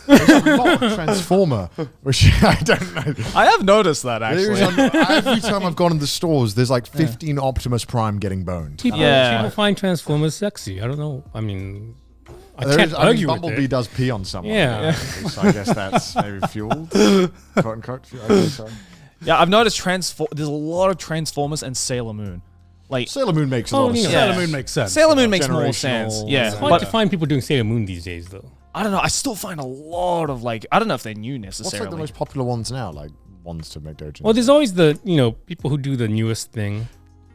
There's a lot of Transformer, which I don't know. I have noticed that actually. Every time I've gone in the stores, there's like 15 Optimus Prime getting boned. People find Transformers sexy. I don't know. I mean, I can't argue with Bumblebee it. does pee on someone. Yeah. So I guess that's maybe fueled. Quote unquote. I guess so. Yeah, I've noticed there's a lot of Transformers and Sailor Moon. Like Sailor Moon makes a lot of yeah. sense. Sailor Moon makes sense. Sailor Moon makes more Generational- sense. Yeah, It's hard but to find people doing Sailor Moon these days, though. I don't know. I still find a lot of like I don't know if they're new What's necessarily. like the most popular ones now? Like ones to make doujins. Well, there's always the people who do the newest thing.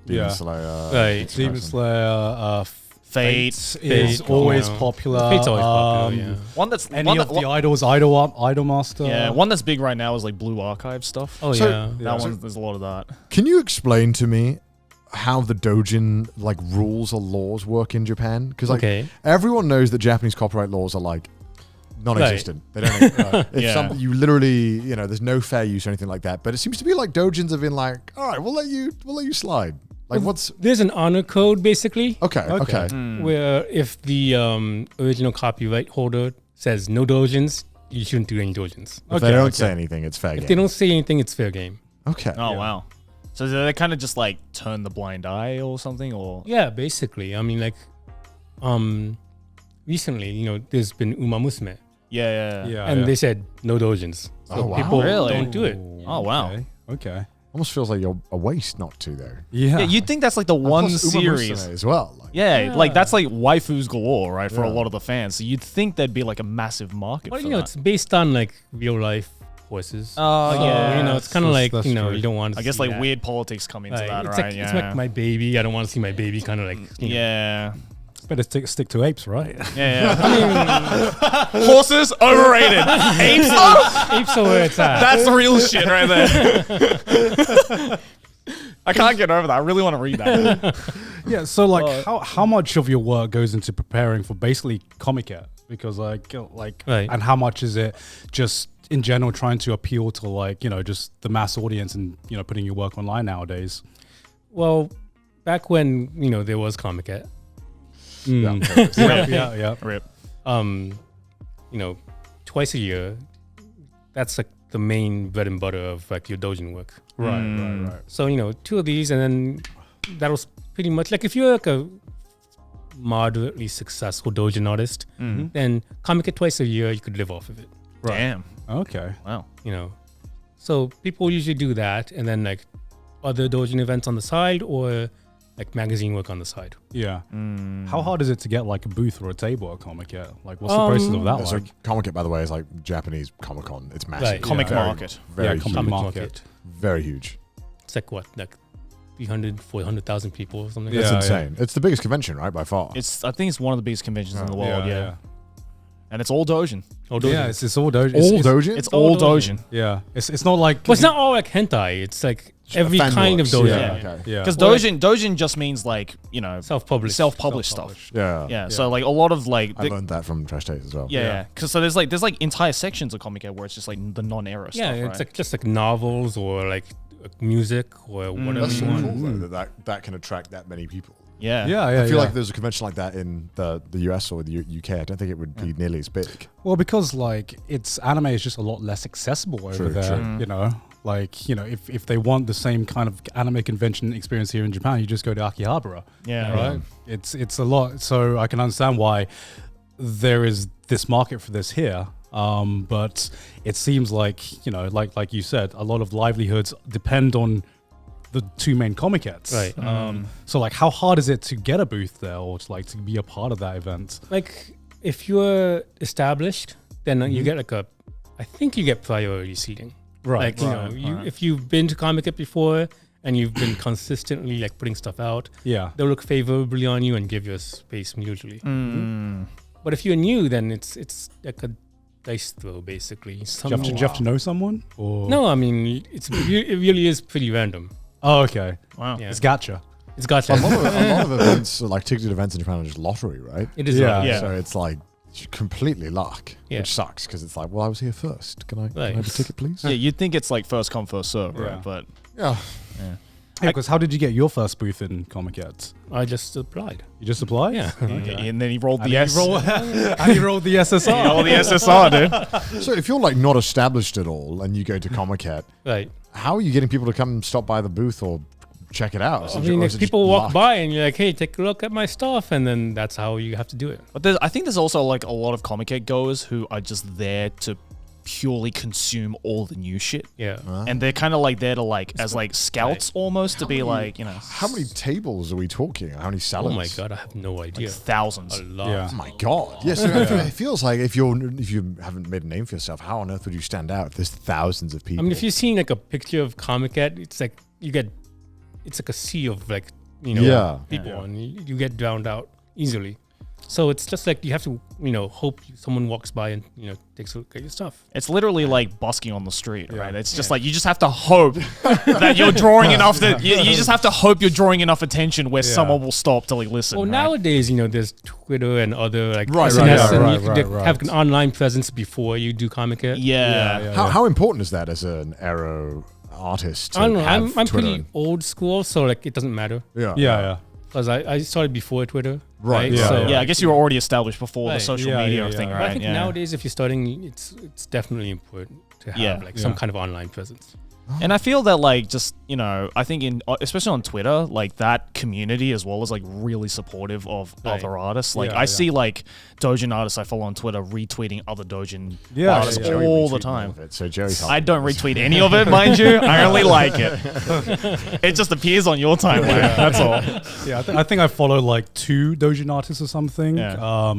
Demon Yeah. Slayer. Right. Demon Slayer, Fate. is Fate, always yeah. popular. Fate's always popular. Yeah. One that's Any one of that, the idols, Idol Master. yeah, one that's big right now is like Blue Archive stuff. Oh So- yeah. That one, there's a lot of that. Can you explain to me how the doujin like rules or laws work in Japan? Because like Okay. everyone knows that Japanese copyright laws are like non-existent. They don't. If Yeah. you literally, there's no fair use or anything like that. But it seems to be like doujins have been like, all right, we'll let you slide. Like what's There's an honor code basically, okay. where if the original copyright holder says no doujins, you shouldn't do any doujins. If they don't say anything, it's fair If game. they don't say anything, it's fair game. Okay. Oh wow. So they kind of just like turn the blind eye or something, or Yeah, basically. I mean, like, recently, there's been Uma Musume, yeah. and they said no doujins, so Oh, wow. people Really? don't do it. Oh wow. Okay. Almost feels like you're a waste not to though. Yeah. Yeah, you'd think that's like the one Plus Uma series. Musume as well. Like, Yeah, like that's like waifus galore, right? For a Yeah. lot of the fans. So you'd think there'd be like a massive market Well, for that. it's based on like real life horses. Oh, So, yeah. it's kind of like that's true. you don't want to. I guess see like that. weird politics come into Like, that, it's right? like Yeah. it's like my baby. I don't want to see my baby kind of like. yeah. Better stick to apes, right? Yeah. Horses overrated. Apes though? Apes are where it's at. That's the real shit right there. I can't get over that. I really want to read that. Yeah, so like how much of your work goes into preparing for basically Comic-Con? Because like Right. and how much is it just in general trying to appeal to like, just the mass audience and, putting your work online nowadays? Well, back when, there was Comic-Con, Yeah. Rip. twice a year, that's like the main bread and butter of like your doujin work. Right. So, 2 of these, and then that was pretty much like if you're like a moderately successful doujin artist, then Comic-Con twice a year, you could live off of it, Right. Damn. Okay. Wow. So people usually do that, and then like other doujin events on the side, or like magazine work on the side. Yeah. How hard is it to get like a booth or a table at Comic-Con? Like what's the process of that Yeah, so like? Comic-Con, by the way, is like Japanese Comic-Con. It's massive. Right. Comic Very- market. Very Comic huge. market. Very huge. It's like what, like 300, 400,000 people or something. Yeah. It's insane. It's the biggest convention, right, by far. I think it's one of the biggest conventions in the world. Yeah, Yeah. And it's all doujin. Oh, Yeah, doujin. it's all doujin. all It's- doujin? It's all doujin. doujin. Yeah. It's not like But it's not all like hentai. It's like every Fan kind of works. doujin. Yeah. Okay. Yeah. Because Well, doujin just means like, Self-published. self-published stuff. Yeah. Yeah. So like a lot of like, I learned that from Trash Taste as well. yeah. Because so there's like entire sections of Comic-Con where it's just like the non-era Yeah, stuff. it's right? like just like novels or like music or whatever That's you so want. cool, though, that can attract that many people. yeah. Yeah. I feel like there's a convention like that in the US or the UK. I don't think it would be nearly as big. Well, because like anime is just a lot less accessible over True, there, true. Like, if they want the same kind of anime convention experience here in Japan, you just go to Akihabara. Yeah. Right? It's a lot. So I can understand why there is this market for this here. But it seems like, like you said, a lot of livelihoods depend on the 2 main Comic-Cons. Right. So like how hard is it to get a booth there or to be a part of that event? Like if you're established, then you get like I think you get priority seating. Right. Like, if you've been to Comic-Con before and you've been consistently like putting stuff out, Yeah. they'll look favorably on you and give you a space usually. But if you're new, then it's like a dice throw basically. Do you have to know someone? Or No, I mean it really is pretty random. Oh, okay. Wow. Yeah. It's gacha. It's got A lot of events, like ticketed events in Japan, are just lottery, right? it is Yeah. right. Yeah. So it's like completely luck, Yeah. which sucks because it's like, well, I was here first. Can I Right. have a ticket, please? Yeah, you'd think it's like first come, first serve, right? Yeah. But Yeah. Yeah, because how did you get your first booth in Comic-Con? I just applied. You just applied? Yeah. and then he rolled And the then you roll, and you rolled the SSR. rolled the SSR, dude. So if you're like not established at all and you go to Comic-Con, Right. how are you getting people to come stop by the booth or check it out? I mean, if people walk by and you're like, hey, take a look at my stuff, and then that's how you have to do it. But I think there's also like a lot of Comic-Con goers who are just there to purely consume all the new shit. Yeah. And they're kind of like there to like as like scouts almost to be like, How many tables are we talking? How many Oh salads? my God, I have no idea. thousands. A lot. Yeah. Oh my God. Yes, it feels like if you haven't made a name for yourself, how on earth would you stand out if there's thousands of people? I mean, if you've seen like a picture of Comic-Con, it's like it's like a sea of like, Yeah. people, and you get drowned out easily. So it's just like you have to, hope someone walks by and, takes a look at your stuff. It's literally like busking on the street, right? It's just like you just have to hope that you're drawing enough that you just have to hope you're drawing enough attention where someone will stop to like listen. Well, right? nowadays, there's Twitter and other like Right, SNS, right, and right, you right, can right. have an online presence before you do Comic-Con. Yeah. How important is that as an aero artist? I don't know. I'm Twitter pretty and- old school, so like it doesn't matter Yeah. because I started before Twitter. Right, yeah, So, Yeah, I guess you were already established before the Right. social Yeah, media yeah, thing, yeah. But I right? think Yeah. nowadays, if you're starting, it's definitely important to have some kind of online presence. And I feel that like just, I think especially on Twitter, like that community as well is like really supportive of other artists. Like Yeah, I see like doujin artists I follow on Twitter retweeting other doujin Yeah, artists yeah. Joey all the retweeted time. all of it, so Joey's I don't retweet any of it, mind you. I only like it. It just appears on your timeline. That's all. Yeah, I think I follow like 2 doujin artists or something. Yeah.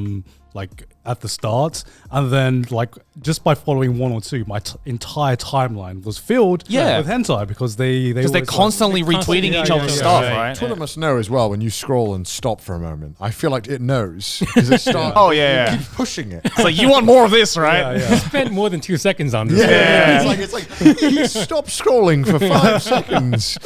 Like at the start, and then like just by following one or two, my entire timeline was filled with hentai because they're constantly retweeting each other's stuff, right? Twitter must know as well when you scroll and stop for a moment. I feel like it knows because it starts. Yeah. It keeps pushing it. It's like, you want more of this, right? You spent more than 2 seconds on this. It's like he stopped scrolling for 5 seconds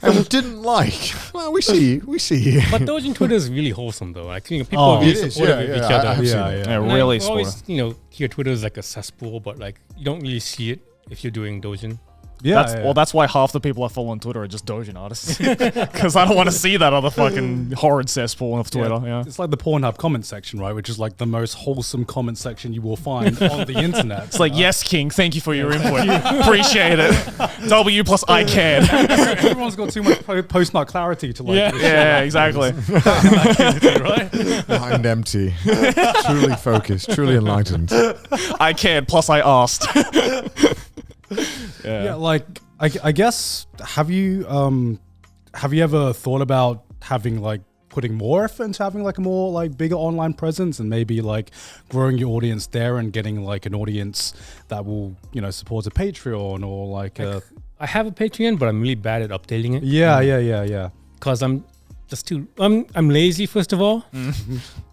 and didn't like. Well, we see. But Doujin Twitter is really wholesome, though. Like, people are really supportive of each other. I've seen it. Yeah, And really I always, supportive. hear Twitter is like a cesspool, but like you don't really see it if you're doing Doujin. Well, that's why half the people I follow on Twitter are just Doujin artists. Because I don't want to see that other fucking horrid cesspool of Twitter. Yeah. It's like the Pornhub comment section, right? Which is like the most wholesome comment section you will find on the internet. It's like, yes, King, thank you for your input. Appreciate it. W plus I can. Everyone's got too much post-nut clarity to like. Yeah, exactly. Mind empty. Truly focused. Truly enlightened. I can, plus I asked. Yeah, like I guess have you ever thought about having like putting more effort into having like a more like bigger online presence and maybe like growing your audience there and getting like an audience that will support a Patreon or like I have a Patreon, but I'm really bad at updating it. Yeah. Because I'm just I'm lazy, first of all.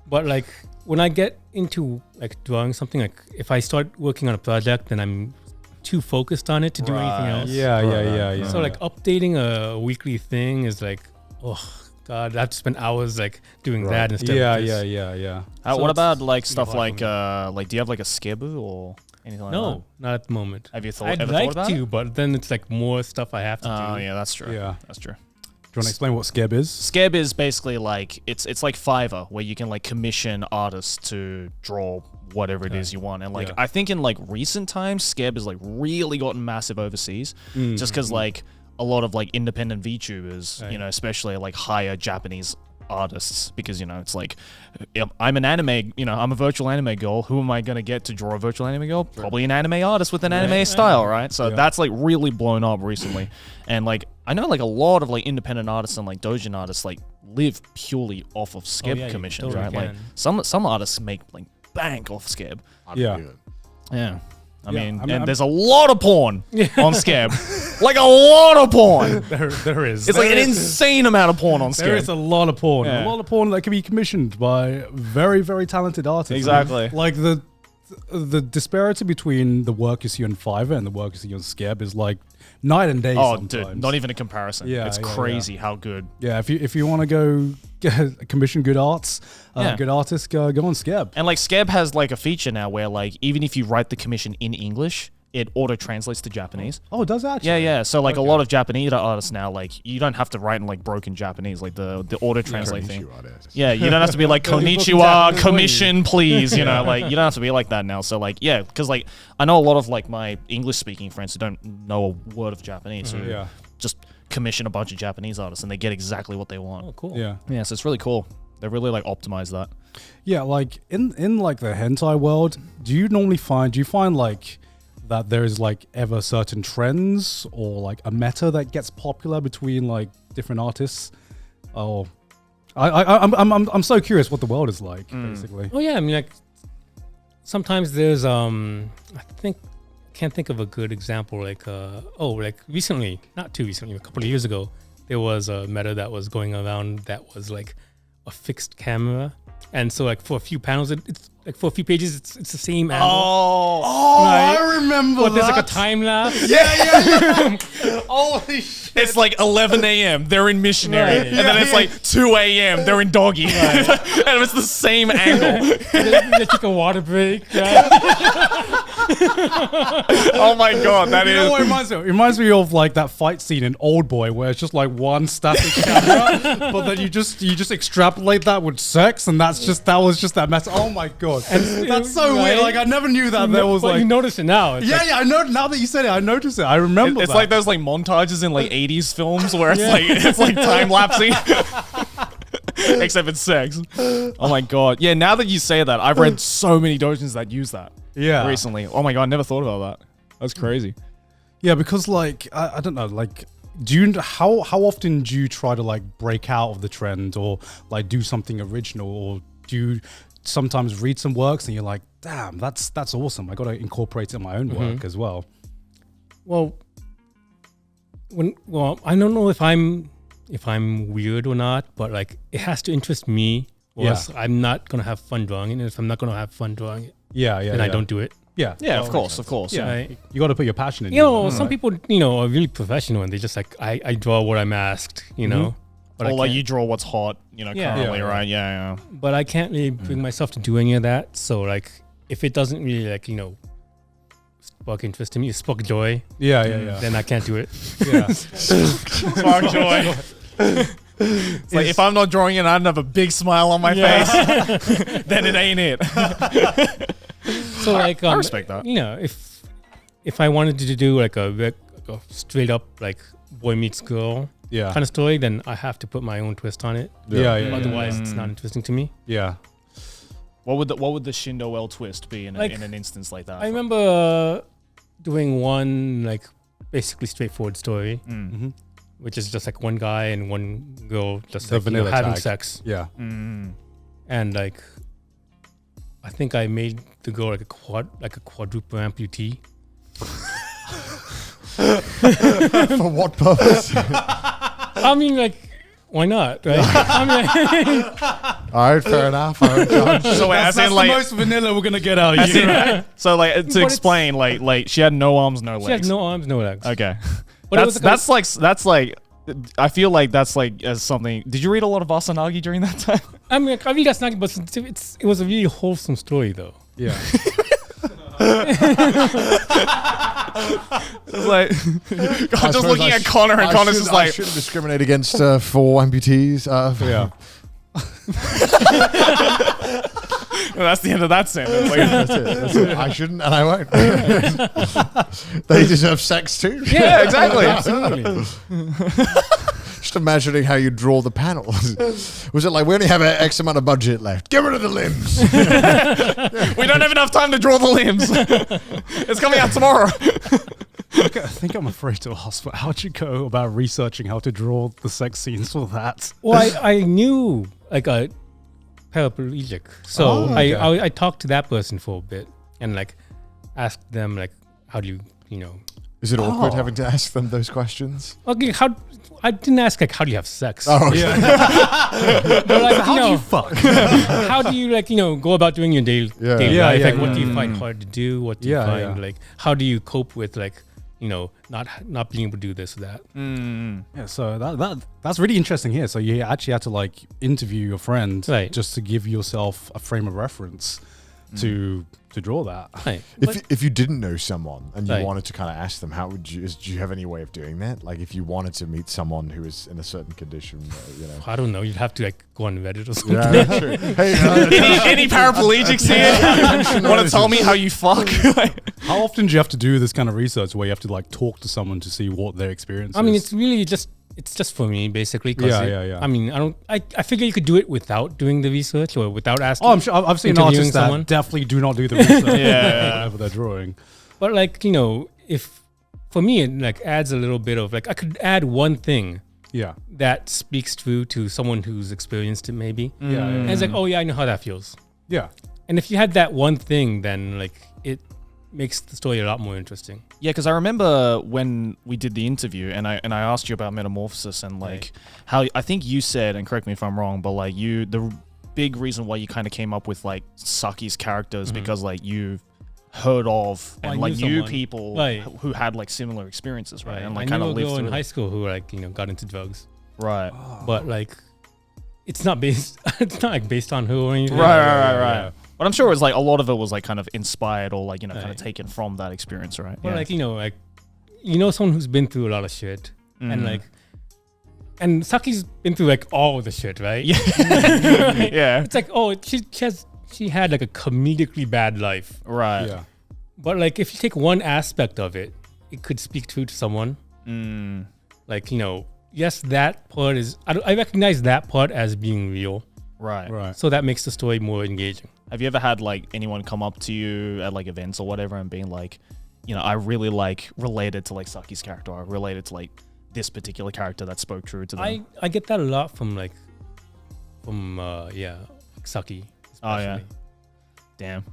But like when I get into like drawing something, like if I start working on a project, then I'm too focused on it to do anything else. Yeah. So like updating a weekly thing is like, oh god, I have to spend hours like doing that instead of this. Yeah. What So about it's like stuff hard like do you have like a Skebu or anything like that? No, not at the moment. Have you I'd ever like thought about to, it? but then it's like more stuff I have to do. Oh yeah, that's true. Yeah. That's true. Do you want to explain what Skeb is? Skeb is basically like it's like Fiverr where you can like commission artists to draw whatever it is you want. And like I think in like recent times Skeb has like really gotten massive overseas just because like a lot of like independent VTubers, especially like hire Japanese artists because it's like I'm an anime, I'm a virtual anime girl. Who am I gonna get to draw a virtual anime girl? Probably an anime artist with an anime style, right? So that's like really blown up recently. And like I know like a lot of like independent artists and like doujin artists like live purely off of Skeb commissions, totally right? can. Like some artists make like bank off Skeb. Yeah. I mean, there's a lot of porn on Skeb. Like a lot of porn. There is. It's like an insane amount of porn on Skeb. There is a lot of porn. Yeah. A lot of porn that can be commissioned by very, very talented artists. Exactly. Like the disparity between the work you see on Fiverr and the work you see on Skeb is like night and day. Oh, sometimes. dude, not even a comparison. Yeah, It's crazy how good. Yeah, if you want to go commission good arts, good artists, go on Skeb. And like Skeb has like a feature now where like even if you write the commission in English, it auto translates to Japanese. Oh, it does actually? Yeah. So like a lot of Japanese artists now, like you don't have to write in like broken Japanese, like the auto translate thing. Yeah, you don't have to be like konnichiwa, commission, please. Like you don't have to be like that now. So like because like I know a lot of like my English speaking friends who don't know a word of Japanese, who just commission a bunch of Japanese artists and they get exactly what they want. Oh, cool. Yeah. So it's really cool. They really like optimize that. Yeah, like in like the hentai world, do you find like that there's like ever certain trends or like a meta that gets popular between like different artists? Oh, I'm so curious what the world is like basically. Oh yeah, I mean like sometimes there's can't think of a good example like recently, not too recently, a couple of years ago, there was a meta that was going around that was like a fixed camera. And so like for a few panels, it's like for a few pages, it's the same angle. Oh, right? I remember But that. there's like a time lapse. Yeah. Holy shit. It's like 11 a.m. They're in missionary, Right. and then it's like 2 a.m. They're in doggy, and it's the same angle. They took a water break. Right? Oh my god, that You know what it reminds me of? It reminds me of like that fight scene in Old Boy where it's just like one static camera, but then you just extrapolate that with sex, and that was just that mess. Oh my god, that's so weird. Like I never knew that there was But like. you notice it now. It's like, I know. Now that you said it, I noticed it. I remember. It's that. like those like montages in like 80s films where it's like time lapsing. Except it's sex. Oh my god. Yeah, now that you say that, I've read so many doujins that use that recently. Oh my god, I never thought about that. That's crazy. Yeah, because like I don't know, like how often do you try to like break out of the trend or like do something original, or do sometimes read some works and you're like, damn, that's awesome. I got to incorporate it in my own work as well. Well, I don't know if I'm weird or not, but like it has to interest me, or else I'm not gonna have fun drawing it. And if I'm not gonna have fun drawing it, then I don't do it. Yeah, of course. Yeah, Right. you got to put your passion in. You know, some people, are really professional and they just like I draw what I'm asked, But Or like can't- you draw what's hot, currently, Yeah. right? Yeah. But I can't really bring myself to do any of that. So like, if it doesn't really like spark interest in me, spark joy, Yeah. then I can't do it. Yeah. Spark joy. It's like if I'm not drawing it, I don't have a big smile on my face. Then it ain't it. So like, I respect that. If I wanted to do like a straight up like boy meets girl kind of story, then I have to put my own twist on it. Otherwise, it's not interesting to me. Yeah. What would the ShindoL twist be in an instance like that? I remember doing one like basically straightforward story, which is just like one guy and one girl just The like, vanilla having tag. sex, Yeah. and like I think I made the girl like a quadruple amputee. For what purpose? I mean, like, why not? Right? I mean, All right, fair enough. All right, John. So as in the like, most vanilla we're gonna get out of you. Right? so like to But explain, like she had no arms, no legs. she has no arms, no legs. Okay, But it was that's like. I feel like that's like as something. Did you read a lot of Wasanagi during that time? I mean, I mean that's not, but it was a really wholesome story though. Yeah. It's like I'm just looking at Connor, and Connor's just I like, shouldn't discriminate against 4 amputees. Yeah. that's the end of that sentence. Like, That's it. I shouldn't, and I won't. They deserve sex too. yeah, exactly. Absolutely. Just imagining how you draw the panels. Was it like, we only have X amount of budget left? Get rid of the limbs. We don't have enough time to draw the limbs. It's coming out tomorrow. I think I'm afraid to ask, but how'd you go about researching how to draw the sex scenes for that? Well, I knew like a paraplegic, so okay. I talked to that person for a bit and like asked them like, how do you Is it awkward having to ask them those questions? okay, I didn't ask like how do you have sex, Oh, okay. but like How do you fuck? how do you like go about doing your daily Yeah, life? yeah, Like, what yeah. do you find hard to do? What do you Yeah, find yeah. like? How do you cope with like not being able to do this or that? Yeah, so that's really interesting here. So you actually had to like interview your friend Right. just to give yourself a frame of reference to draw that. Right. But- If you didn't know someone and you Right. wanted to kind of ask them, how would you? Do you have any way of doing that? Like, if you wanted to meet someone who is in a certain condition, I don't know. You'd have to like go on Reddit or something. Yeah, that's true. Hey, any paraplegics here? Want to tell me how you fuck? How often do you have to do this kind of research where you have to like talk to someone to see what their experience I mean, is? it's really just for me basically. 'Cause Yeah. I mean, I figure you could do it without doing the research or without asking. Oh, I'm sure I've seen interviewing artists that someone. definitely do not do the research. Yeah. Whatever they're drawing. But like if for me it like adds a little bit of like I could add one thing Yeah. that speaks true to someone who's experienced it maybe. Yeah. And it's like, oh yeah, I know how that feels. Yeah. And if you had that one thing, then like it makes the story a lot more interesting. Yeah, because I remember when we did the interview, and I asked you about Metamorphosis and like how I think you said, and correct me if I'm wrong, but like the big reason why you kind of came up with like Saki's characters because like you heard of Well, and I like knew knew someone. people Right. who had like similar experiences, right? And like I kind knew of a lived girl in through high it. school who like got into drugs, Right. but like it's not based. It's not like based on her or anything. Right. But I'm sure it was like a lot of it was like kind of inspired or like kind of Right. taken from that experience, right? But like someone who's been through a lot of shit and like. And Saki's been through like all the shit, right? Yeah. Yeah. It's like, oh, she had like a comedically bad life. Right. Yeah. But like if you take one aspect of it, it could speak true to someone. Like, yes, that part is I recognize that part as being real. Right. Right. So that makes the story more engaging. Have you ever had like anyone come up to you at like events or whatever and being like, I really like related to like Saki's character, or related to like this particular character that spoke true to them? I get that a lot from Saki Oh yeah. definitely. Damn.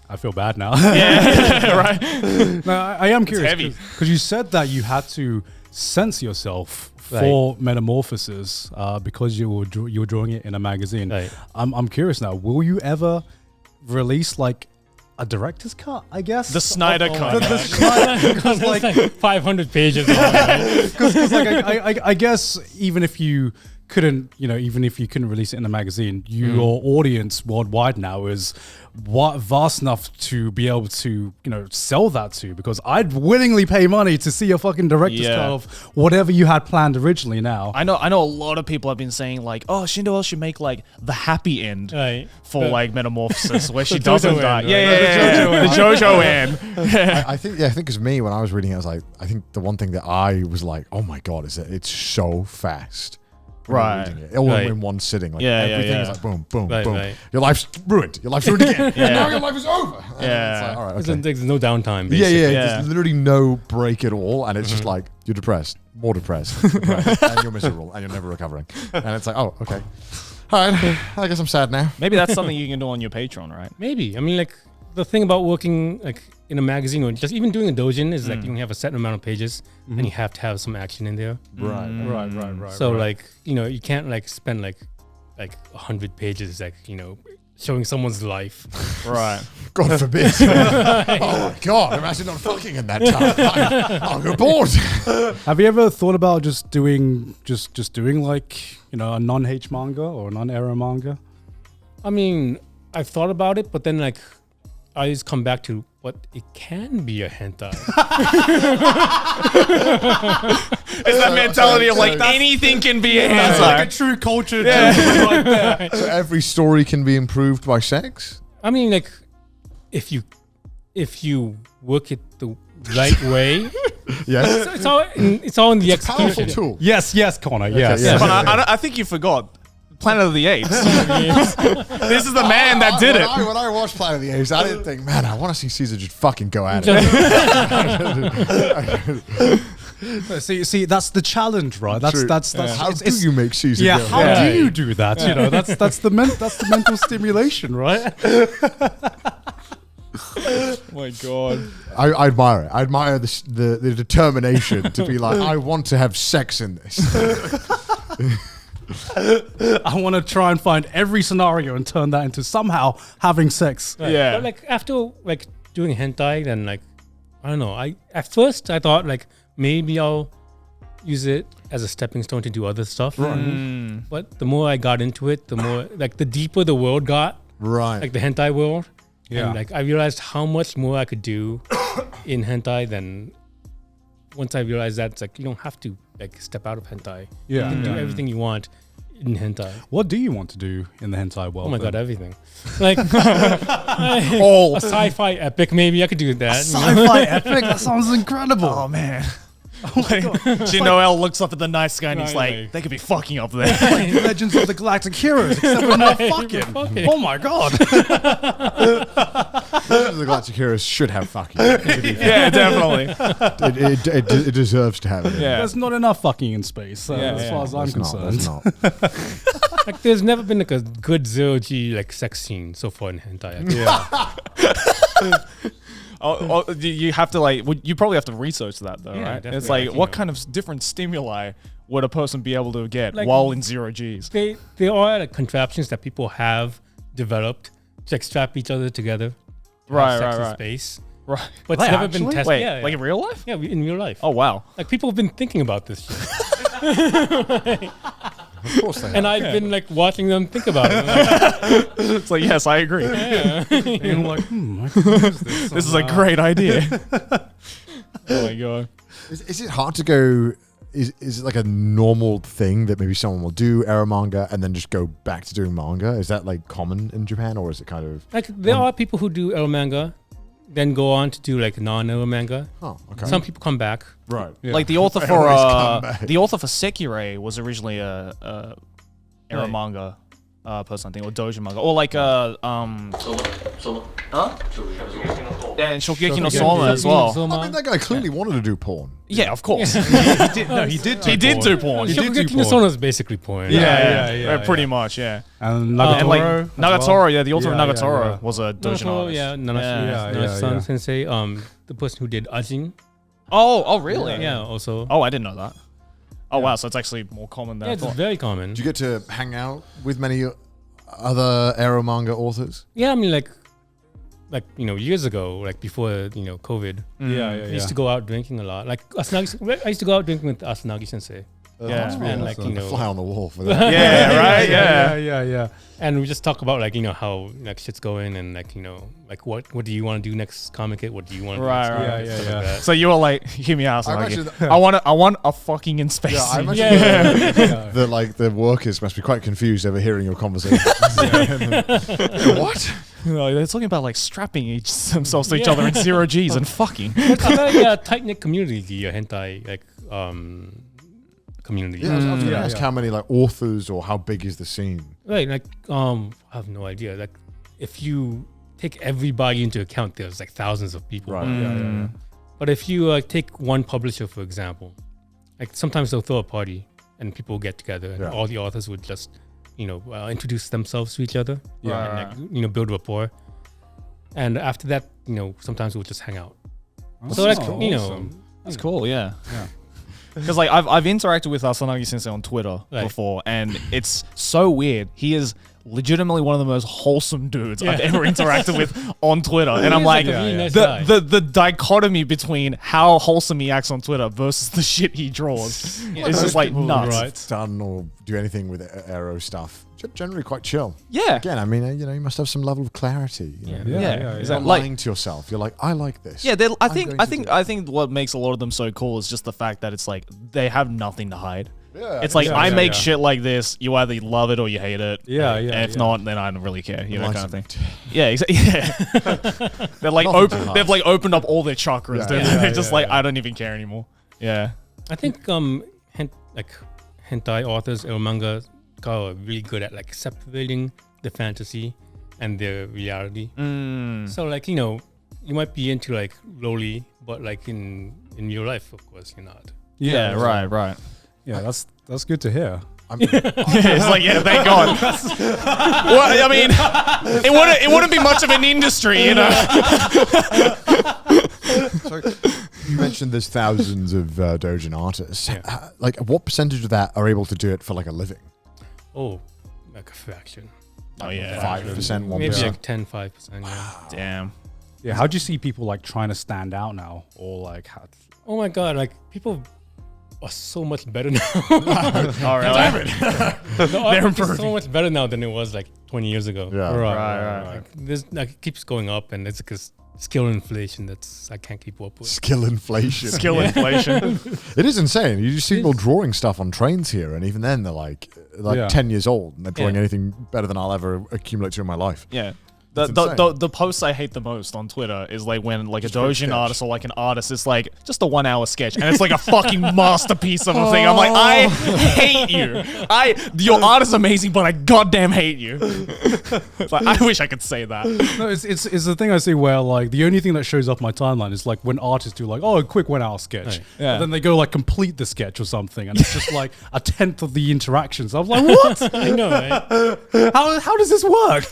I feel bad now. Yeah. Right. No, I am curious heavy. because you said that you had to censor yourself for Metamorphosis because you were drawing it in a magazine. Right. I'm curious now. Will you ever release like a director's cut? I guess The Snyder cut. The Snyder, because It's like, like 500 pages long, right? because like I guess even if you couldn't release it in a magazine, your audience worldwide now is vast enough to be able to sell that to, because I'd willingly pay money to see a fucking director's cut of whatever you had planned originally. Now I know a lot of people have been saying like, oh, ShindoL should make like the happy end Right. for like Metamorphosis where she The doesn't JoJo die. end, Yeah, right? the JoJo end. I think because me, when I was reading it, I was like, I think the one thing that I was like, oh my god, is that it's so fast. when you're Right. reading it, all Right. in one sitting. Like Yeah, yeah, everything is yeah. like boom, boom, Right, boom. right. Your life's ruined. Your life's ruined again. Yeah. Now your life is over. And Yeah. It's like, all right, There's, okay. there's no downtime, Yeah, basically. yeah, Yeah. There's literally no break at all, and it's just like you're depressed, more depressed, and you're miserable, and you're never recovering. And it's like, oh, okay, all right. I guess I'm sad now. Maybe that's something you can do on your Patreon, right? Maybe. I mean, like, the thing about working like in a magazine or just even doing a doujin is like you only have a certain amount of pages and you have to have some action in there. right. So like, you can't like spend like 100 pages like, showing someone's life. Right. God forbid. Oh my god! Imagine not fucking in that time. I'll go bored. Have you ever thought about just doing like a non-H manga or non-eromanga? I mean, I've thought about it, but then like I just come back to what it can be a hentai. It's that mentality of like so that's- anything can be a That's like a hentai. true culture right there. So every story can be improved by sex. I mean, like, if you work it the right way, Yes. it's all in the Powerful execution. tool. Yes, Connor. Yes. yeah. But I think you forgot Planet of the Apes. This is the man that did it. When I watched Planet of the Apes, I didn't think, man, I want to see Caesar just fucking go at it. See, that's the challenge, right? True. That's How it's- do it's- you make Caesar Yeah, go? how Yeah. do you do that? That's the mental stimulation, right? Oh my god. I admire it. I admire the determination to be like, I want to have sex in this. I want to try and find every scenario and turn that into somehow having sex. Right. Yeah. But like after like doing hentai, then like I don't know. At first I thought like maybe I'll use it as a stepping stone to do other stuff. But the more I got into it, the more like the deeper the world got, Right. like the hentai world. Yeah. And like I realized how much more I could do in hentai than once I realized that it's like you don't have to like step out of hentai. You can do everything you want in hentai. What do you want to do in the hentai world? Oh my then? god, everything. Like All a sci-fi epic, maybe I could do that. Sci-fi epic. That sounds incredible. Oh man. ShindoL looks up at the night sky and he's Right, like, right. they could be fucking up there. Like Legends of the Galactic Heroes, except we're not fucking. Fucking. Oh my god. The Galactic Heroes should have fucking. Yeah, definitely. It deserves to have it. Yeah. There's not enough fucking in space, as far as I'm There's not, concerned. there's not. Like there's never been like a good 0G like sex scene so far in hentai. You have to like, you probably have to research that though, Yeah, right? definitely. It's like, You what know. kind of different stimuli would a person be able to get Like- while in 0Gs? They are like contraptions that people have developed to like strap each other together. to have Right, sex right, in right. space. Right. But They it's never been actually? tested. Wait, yeah, like in real life? yeah, in real life. Oh wow. Like people have been thinking about this shit. Of course they have. And I've been like watching them think about it. Like, It's like, yes, I agree. And you're like, I could use this. This is a great idea. Oh my god. Is it hard to go? Is it like a normal thing that maybe someone will do eromanga and then just go back to doing manga? Is that like common in Japan, or is it kind of? like there are people who do eromanga, then go on to do like non-eromanga. Oh, okay. Some people come back. Right. Like the author I for always come back. the author for Sekirei was originally a eromanga person, I think, or doujin manga, or like And Shokugeki no Shokugeki Soma as well. I mean, that guy clearly wanted to do porn. Yeah, of course. he did. He did do porn. He did do Shokugeki no porn. Soma is basically porn. Yeah, Pretty much, yeah. And And like Nagatoro. Nagatoro, yeah, the author of Yeah, Nagatoro yeah. was a doujin Nagatoro, artist. yeah, yeah. Sensei, the person who did Ajin. Oh, really? Yeah, also. Oh, I didn't know that. Oh, wow, so it's actually more common than Yeah, I it's thought. very common. Do you get to hang out with many other eromanga authors? Yeah, I mean, like years ago, like before COVID, I used to go out drinking a lot. Like I used to go out drinking with Asanagi Sensei, Yeah. and like Fly on the wall for that. Yeah, right? Yeah. yeah. and we just talk about like how like shit's going and like like what do you want to do next Comic It? What do you want to do? Right, next right. Comic It? Yeah, Stuff yeah, like that. So you were like, hear me out. I Like, imagine I want a fucking in space. Yeah, I scene. imagine the like the workers must be quite confused over hearing your conversation. What? They're talking about like strapping themselves to each other in 0 Gs and fucking. It's a very tight knit community, the hentai like community. Yeah, I was going to Yeah, ask yeah. how many like authors or how big is the scene? Right, like I have no idea. Like if you take everybody into account, there's like thousands of people. Right. Mm. But if you take one publisher, for example, like sometimes they'll throw a party and people get together and Yeah. all the authors would just, introduce themselves to each other Yeah. and like, build rapport. And after that, sometimes we'll just hang out. That's So like, awesome. That's cool, yeah. Yeah. Because like I've interacted with Asanagi Sensei on Twitter Right. before, and it's so weird. He is legitimately one of the most wholesome dudes I've ever interacted with on Twitter, and I'm He's like, a really nice the, guy. the dichotomy between how wholesome he acts on Twitter versus the shit he draws is just like nuts. Right. Done or do anything with aero stuff. Generally quite chill. Yeah. Again, I mean, you must have some level of clarity. You know? Yeah. Yeah. You're Exactly. not Like, lying to yourself. You're like, I like this. yeah, I'm going to do I think what makes a lot of them so cool is just the fact that it's like they have nothing to hide. Yeah, It's like Yeah, I yeah, make yeah. shit like this. You either love it or you hate it. Yeah, And yeah, if yeah. not, then I don't really care. You know, kind of thing. Enlightened. Yeah, exactly. Yeah. They're like Nothing to hide. they've like opened up all their chakras. Yeah. They're, Yeah, they're just yeah, like yeah. I don't even care anymore. Yeah. I think hentai authors or manga are really good at like separating the fantasy and the reality. So like you might be into like loli, but like in real life, of course, you're not. Yeah. Right. Yeah, that's good to hear. It's like yeah, thank God. Well, I mean, it wouldn't be much of an industry, you know. So you mentioned there's thousands of doujin artists. Yeah. Like, what percentage of that are able to do it for like a living? Oh, like a fraction. Oh yeah. 5%, 1%. Maybe like 10-5%. Yeah. Damn. Yeah, how do you see people like trying to stand out now, or like how? Oh my god, like people are so much better now. All right. The art is so much better now than it was like 20 years ago. Yeah. Right. Like, this like it keeps going up, and it's because skill inflation I can't keep up with. Skill inflation. Skill inflation. It is insane. You just see people drawing stuff on trains here, and even then they're like Yeah. 10 years old, and they're drawing Yeah. anything better than I'll ever accumulate to in my life. Yeah. It's The insane. the posts I hate the most on Twitter is like when like Just a for a doujin sketch. artist or like an artist is like just a 1 hour sketch and it's like a fucking masterpiece of a thing. I'm like, I hate you. Your art is amazing, but I goddamn hate you. It's like, I wish I could say that. No, it's the thing I see where like the only thing that shows up my timeline is like when artists do like, oh, a quick 1 hour sketch. Right. Yeah. And then they go like complete the sketch or something, and it's just like a tenth of the interactions. I'm like, what? I know, right? How does this work?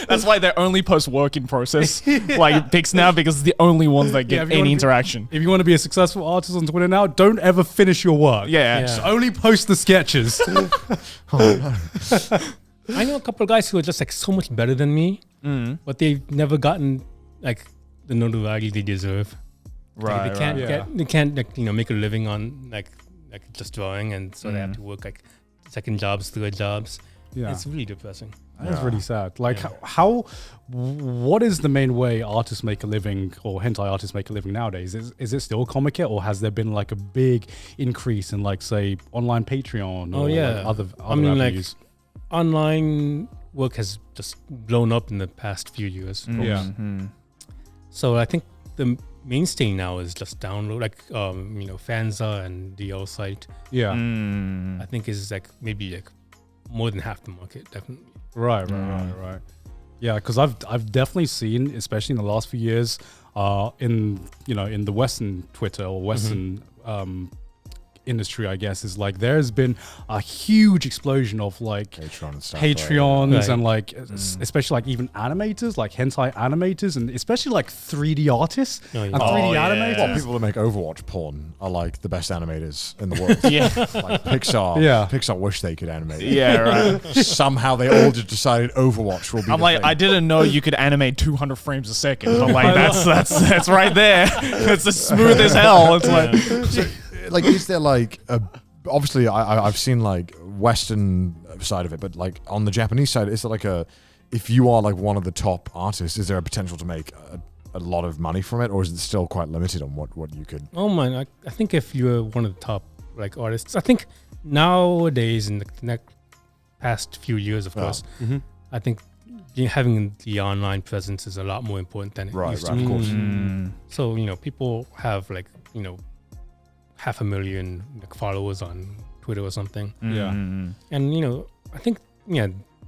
That's why they only post work in process like pics now because it's the only ones that Yeah, get if you wanna any be- interaction. If you want to be a successful artist on Twitter now, don't ever finish your work. Yeah. Yeah. Just only post the sketches. I know a couple of guys who are just like so much better than me, but they've never gotten like the notoriety they deserve. Like, they can't right. get, they can't like make a living on like just drawing, and so they have to work like second jobs, third jobs. Yeah. It's really depressing. That's really sad. Like, what is the main way artists make a living, or hentai artists make a living nowadays? Is it still Comic It, or has there been like a big increase in like, say, online Patreon or like, other avenues? Online work has just blown up in the past few years. Yeah. So I think the mainstay now is just download, like Fanza and DL site. Yeah. I think is like maybe like more than half the market, definitely. Right. Yeah, because I've definitely seen, especially in the last few years, in the Western Twitter or Western industry, I guess, is like there's been a huge explosion of like Patreon and stuff, Patreons right? and like especially like even animators, like hentai animators, and especially like 3D artists Oh, yeah. and 3D yeah. animators. Well, people that make Overwatch porn are like the best animators in the world. Yeah. Like Pixar. Yeah. Pixar wish they could animate. Yeah, right. Somehow they all just decided Overwatch will be. I'm the like, thing. I didn't know you could animate 200 frames a second. But like, that's right there. It's as smooth as hell. It's like, Like, is there like a? Obviously, I've seen like Western side of it, but like on the Japanese side, is it like a? If you are like one of the top artists, is there a potential to make a lot of money from it, or is it still quite limited on what you could? Oh man, I think if you're one of the top like artists, I think nowadays in the past few years, of course, I think having the online presence is a lot more important than it used to Right, be. of course. So people have like 500,000 like, followers on Twitter or something, Yeah. and I think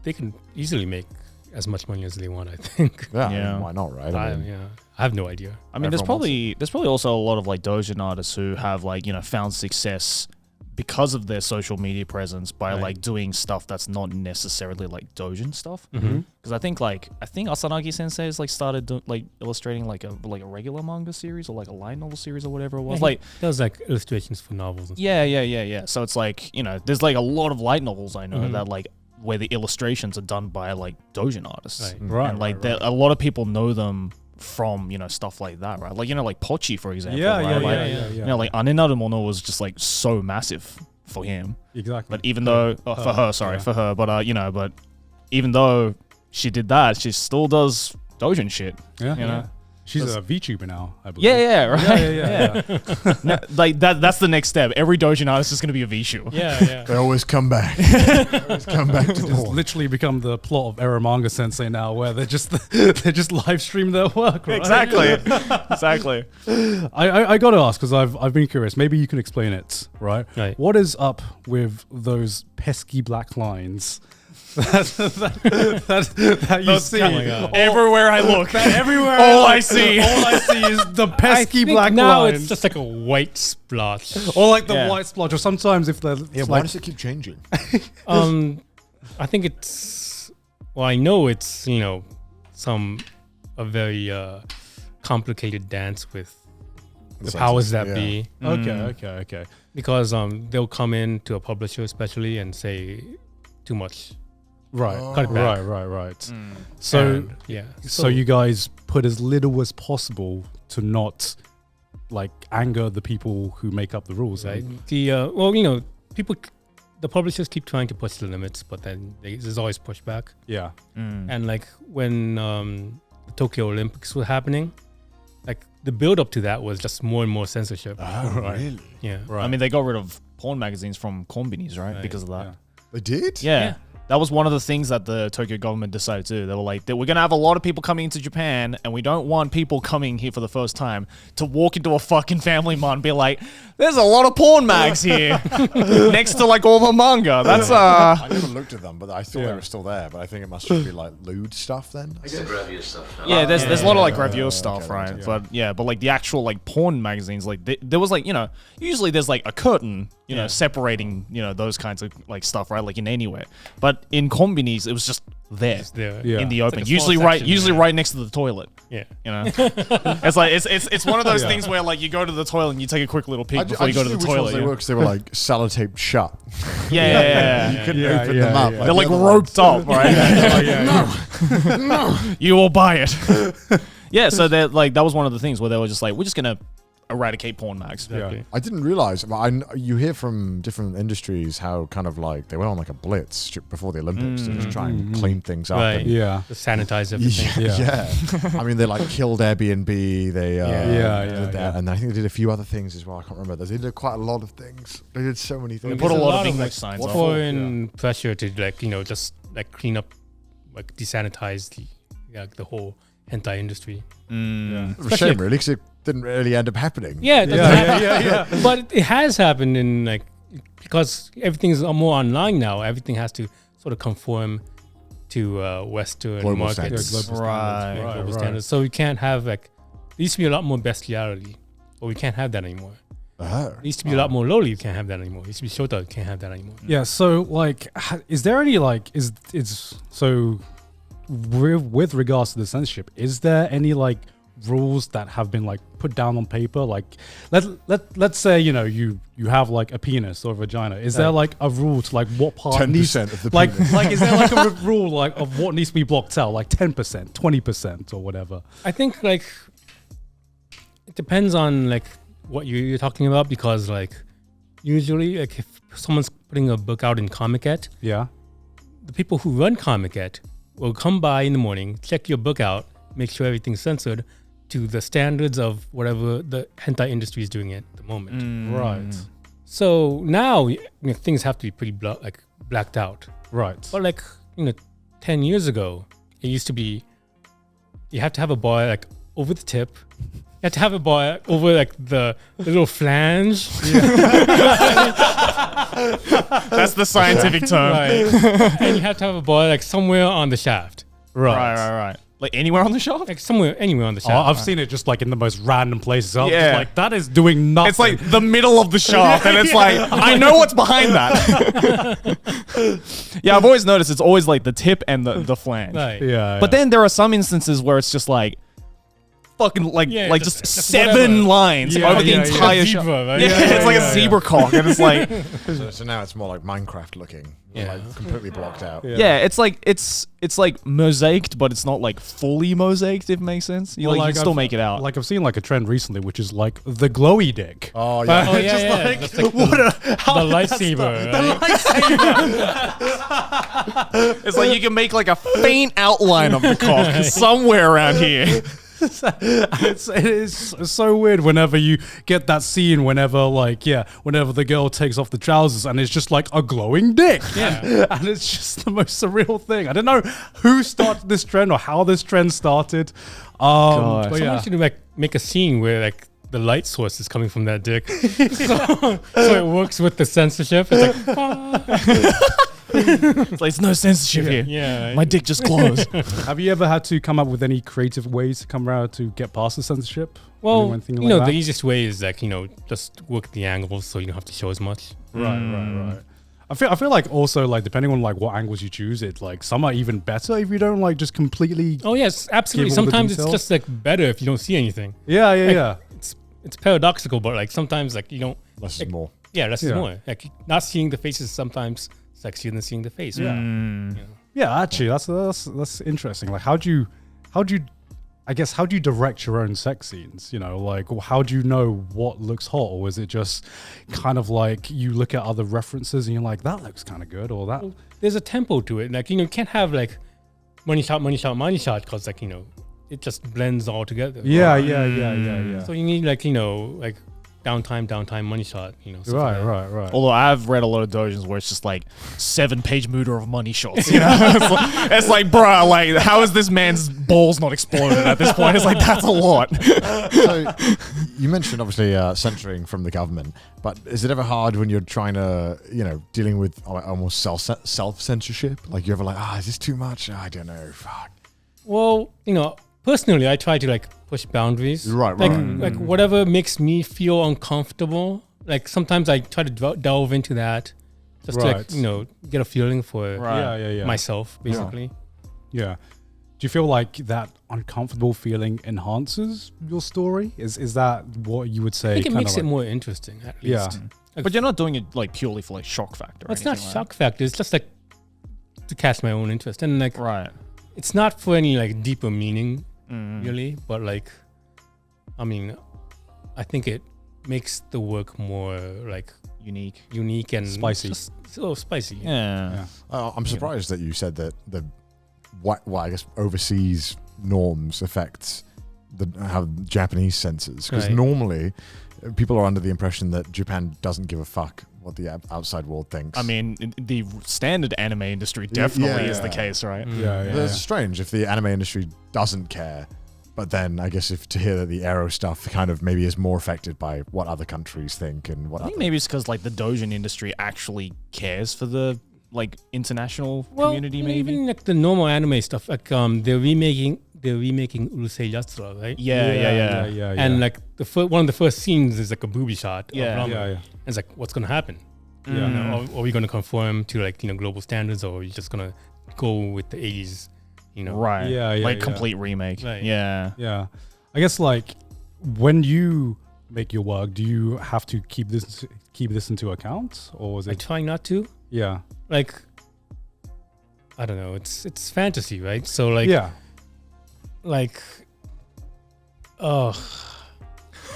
they can easily make as much money as they want. I think. Yeah, I Yeah. mean, why not, right? I have no idea. I mean, there's Everyone wants probably also a lot of like doujin artists who have like found success because of their social media presence by like doing stuff that's not necessarily like doujin stuff. Because I think Asanagi Sensei has like started like illustrating like a regular manga series or like a light novel series or whatever it was. Yeah, Like that was like illustrations for novels. And yeah. So it's like there's like a lot of light novels I know that like where the illustrations are done by like doujin artists, Right. and like a lot of people know them from stuff like that, right? Like like Pochi, for example. right? Like, like Aninaru Mono was just like so massive for him. Exactly. But even though for her, but but even though she did that, she still does doujin shit. Yeah. She's a VTuber now, I believe. Yeah, right. Yeah. No, like that's the next step. Every doujin artist is gonna be a VTuber. Yeah. They always come back. They always come back to It's porn. literally become the plot of eromanga Sensei now, where they just live stream their work. Right? Exactly. I got to ask because I've been curious. Maybe you can explain it. Right. Right. What is up with those pesky black lines that you see? oh my God. Everywhere I look, Everywhere. all I see. all I see is the pesky think black now lines. it's just like a white splotch. or like the Yeah. white splotch, or sometimes if they're Yeah, why does it keep changing? I think it's I know it's a very complicated dance with the powers that be, okay. because they'll come in to a publisher especially and say too much. Right. Cut it back. Right. So And, yeah, so you guys put as little as possible to not like anger the people who make up the rules, right? right? The people, the publishers keep trying to push the limits, but then there's always pushback. Yeah. And like when the Tokyo Olympics were happening, like the build up to that was just more and more censorship. Oh, really? Yeah. Right. I mean, they got rid of porn magazines from konbinis, right? Because of that. Yeah. They did? Yeah. That was one of the things that the Tokyo government decided to do. They were like, we're going to have a lot of people coming into Japan, and we don't want people coming here for the first time to walk into a fucking Family Mart and be like, there's a lot of porn mags here next to like all the manga. That's I never looked at them, but I thought they were still there. But I think it must just be like lewd stuff then. yeah, there's a lot of like gravure stuff, okay, right? yeah. But like the actual like porn magazines, like there was like usually there's like a curtain, separating those kinds of like stuff, right? Like in anywhere, but in konbinis it was just there. Yeah. In the It's open, like a usually small right, section, right next to the toilet. Yeah. It's like it's one of those things where like you go to the toilet and you take a quick little peek before you go to the toilet. They were because they were like sellotaped shut. Yeah. You couldn't open them up. They're like the other roped ones. up, right? No, you will buy it. Yeah, so that like that was one of the things where they were just like, we're just gonna eradicate porn mags. Exactly. I didn't realize. You hear from different industries how kind of like they went on like a blitz before the Olympics to just try and clean things up. Right. and- Yeah. To sanitize everything. Yeah. I mean, they like killed Airbnb. They Yeah. did that, and I think they did a few other things as well. I can't remember. They did quite a lot of things. They did so many They things. put a There's lot of English like signs up. foreign pressure to like just like clean up, like desanitize the whole hentai industry. It's a shame, really, because it didn't really end up happening. Yeah, Yeah. but it has happened in like because everything's more online now. Everything has to sort of conform to Western Global markets. standards. Global Right. standards. Global standards. So we can't have like, there used to be a lot more bestiality, but we can't have that anymore. Oh. There used to be a lot more loli, you can't have that anymore. There used to be shota, you can't have that anymore. Yeah, so like, is there any like, so with regards to the censorship, is there any like rules that have been like put down on paper? Like, let's say you have like a penis or a vagina. Is there like a rule to like what part 10% of the like penis. like is there like a rule like of what needs to be blocked out, like 10%, 20% or whatever? I think like it depends on like what you're talking about, because like usually like if someone's putting a book out in Comic-Ed, Yeah. the people who run Comic-Ed will come by in the morning, check your book out, make sure everything's censored to the standards of whatever the hentai industry is doing at the moment. Right. So now things have to be pretty blacked out. Right. But like 10 years ago, it used to be you have to have a boy like over the tip. You have to have a boy over like the little flange. That's the scientific term. Right. And you have to have a boy like somewhere on the shaft. Right. Like anywhere on the shaft? Like anywhere on the shaft. Oh, I've seen it just like in the most random places. I'm Yeah. just like, that is doing nothing. It's like the middle of the shaft, and it's like, I know what's behind that. Yeah, I've always noticed it's always like the tip and the flange. Right. yeah. But then there are some instances where it's just like, fucking like just just 7 whatever. lines Yeah, over the yeah, entire yeah. shaft. Zebra, right? Yeah, Yeah, it's like yeah, a zebra cock, and it's like, So now it's more like Minecraft looking. Yeah. Like completely blocked out. Yeah. it's like it's like mosaiced, but it's not like fully mosaiced. If it makes sense, you Well, you like, can still I've- make it out. Like I've seen like a trend recently, which is like the glowy dick. Oh, yeah. Oh yeah, Just yeah. like, That's like what the lightsaber. Right? It's like you can make like a faint outline of the cock somewhere around here. It is so weird whenever you get that scene, whenever the girl takes off the trousers and it's just like a glowing dick. Yeah. And it's just the most surreal thing. I don't know who started this trend or how this trend started. But Someone yeah. should like make a scene where like the light source is coming from that dick, so it works with the censorship. It's like, It's like it's no censorship here. yeah, My dick just glows. Have you ever had to come up with any creative ways to come around to get past the censorship? Well, Anything the like that? easiest way is like just work the angles so you don't have to show as much. Right. I feel like also like depending on like what angles you choose, it like some are even better if you don't like just completely. Oh yes, absolutely. Give all the Sometimes it's details. just like better if you don't see anything. Yeah. It's paradoxical, but like sometimes like you don't. Less is like, more. Yeah, less is Yeah. more. Like not seeing the face is sometimes sexier than seeing the face. Yeah. You know? Yeah, actually, that's interesting. Like, how do you direct your own sex scenes? Like, how do you know what looks hot, or is it just kind of like you look at other references and you're like, that looks kind of good, or that? There's a tempo to it. Like you can't have like money shot, because like it just blends all together. Yeah. So you need like like downtime, money shot. Stuff like that. Right. Although I've read a lot of doujins where it's just like 7-page mooder of money shots. It's like, bruh, like how is this man's balls not exploded at this point? It's like that's a lot. So you mentioned obviously censoring from the government, but is it ever hard when you're trying to, dealing with almost self-censorship? Like you're ever like, is this too much? I don't know. Fuck. Well, personally, I try to like push boundaries. Right. Like whatever makes me feel uncomfortable. Like sometimes I try to delve into that just to Right. like, get a feeling for Yeah. myself, basically. Yeah. Do you feel like that uncomfortable feeling enhances your story? Is that what you would say? I think it kinda makes it like- more interesting, at Yeah. least. But you're not doing it like purely for like shock factor. Well, it's not shock factor. It's just like to catch my own interest. And like, Right. it's not for any like deeper meaning, really. But like, I mean, I think it makes the work more like unique and Spicy. just so spicy. Yeah. I'm surprised that you said that I guess overseas norms affect how Japanese censors, because Right. normally people are under the impression that Japan doesn't give a fuck what the outside world thinks. I mean, the standard anime industry definitely is the Yeah. case, right? Yeah. It's strange if the anime industry doesn't care, but then I guess to hear that the aero stuff kind of maybe is more affected by what other countries think and what I think other... maybe it's because like the doujin industry actually cares for the like international community maybe. Even like the normal anime stuff, like they're remaking Urusei Yatsura, right? Yeah. And like one of the first scenes is like a booby shot. Yeah. Of Rama. Yeah. And it's like, what's gonna happen? Yeah. You know, are we gonna conform to like global standards, or are we just gonna go with the 80s? Right. Yeah, like complete remake. Right. Yeah. Yeah. I guess like when you make your work, do you have to keep this into account, or is I it? try not to. Yeah. Like, I don't know. It's fantasy, right? So like, Yeah. like, oh.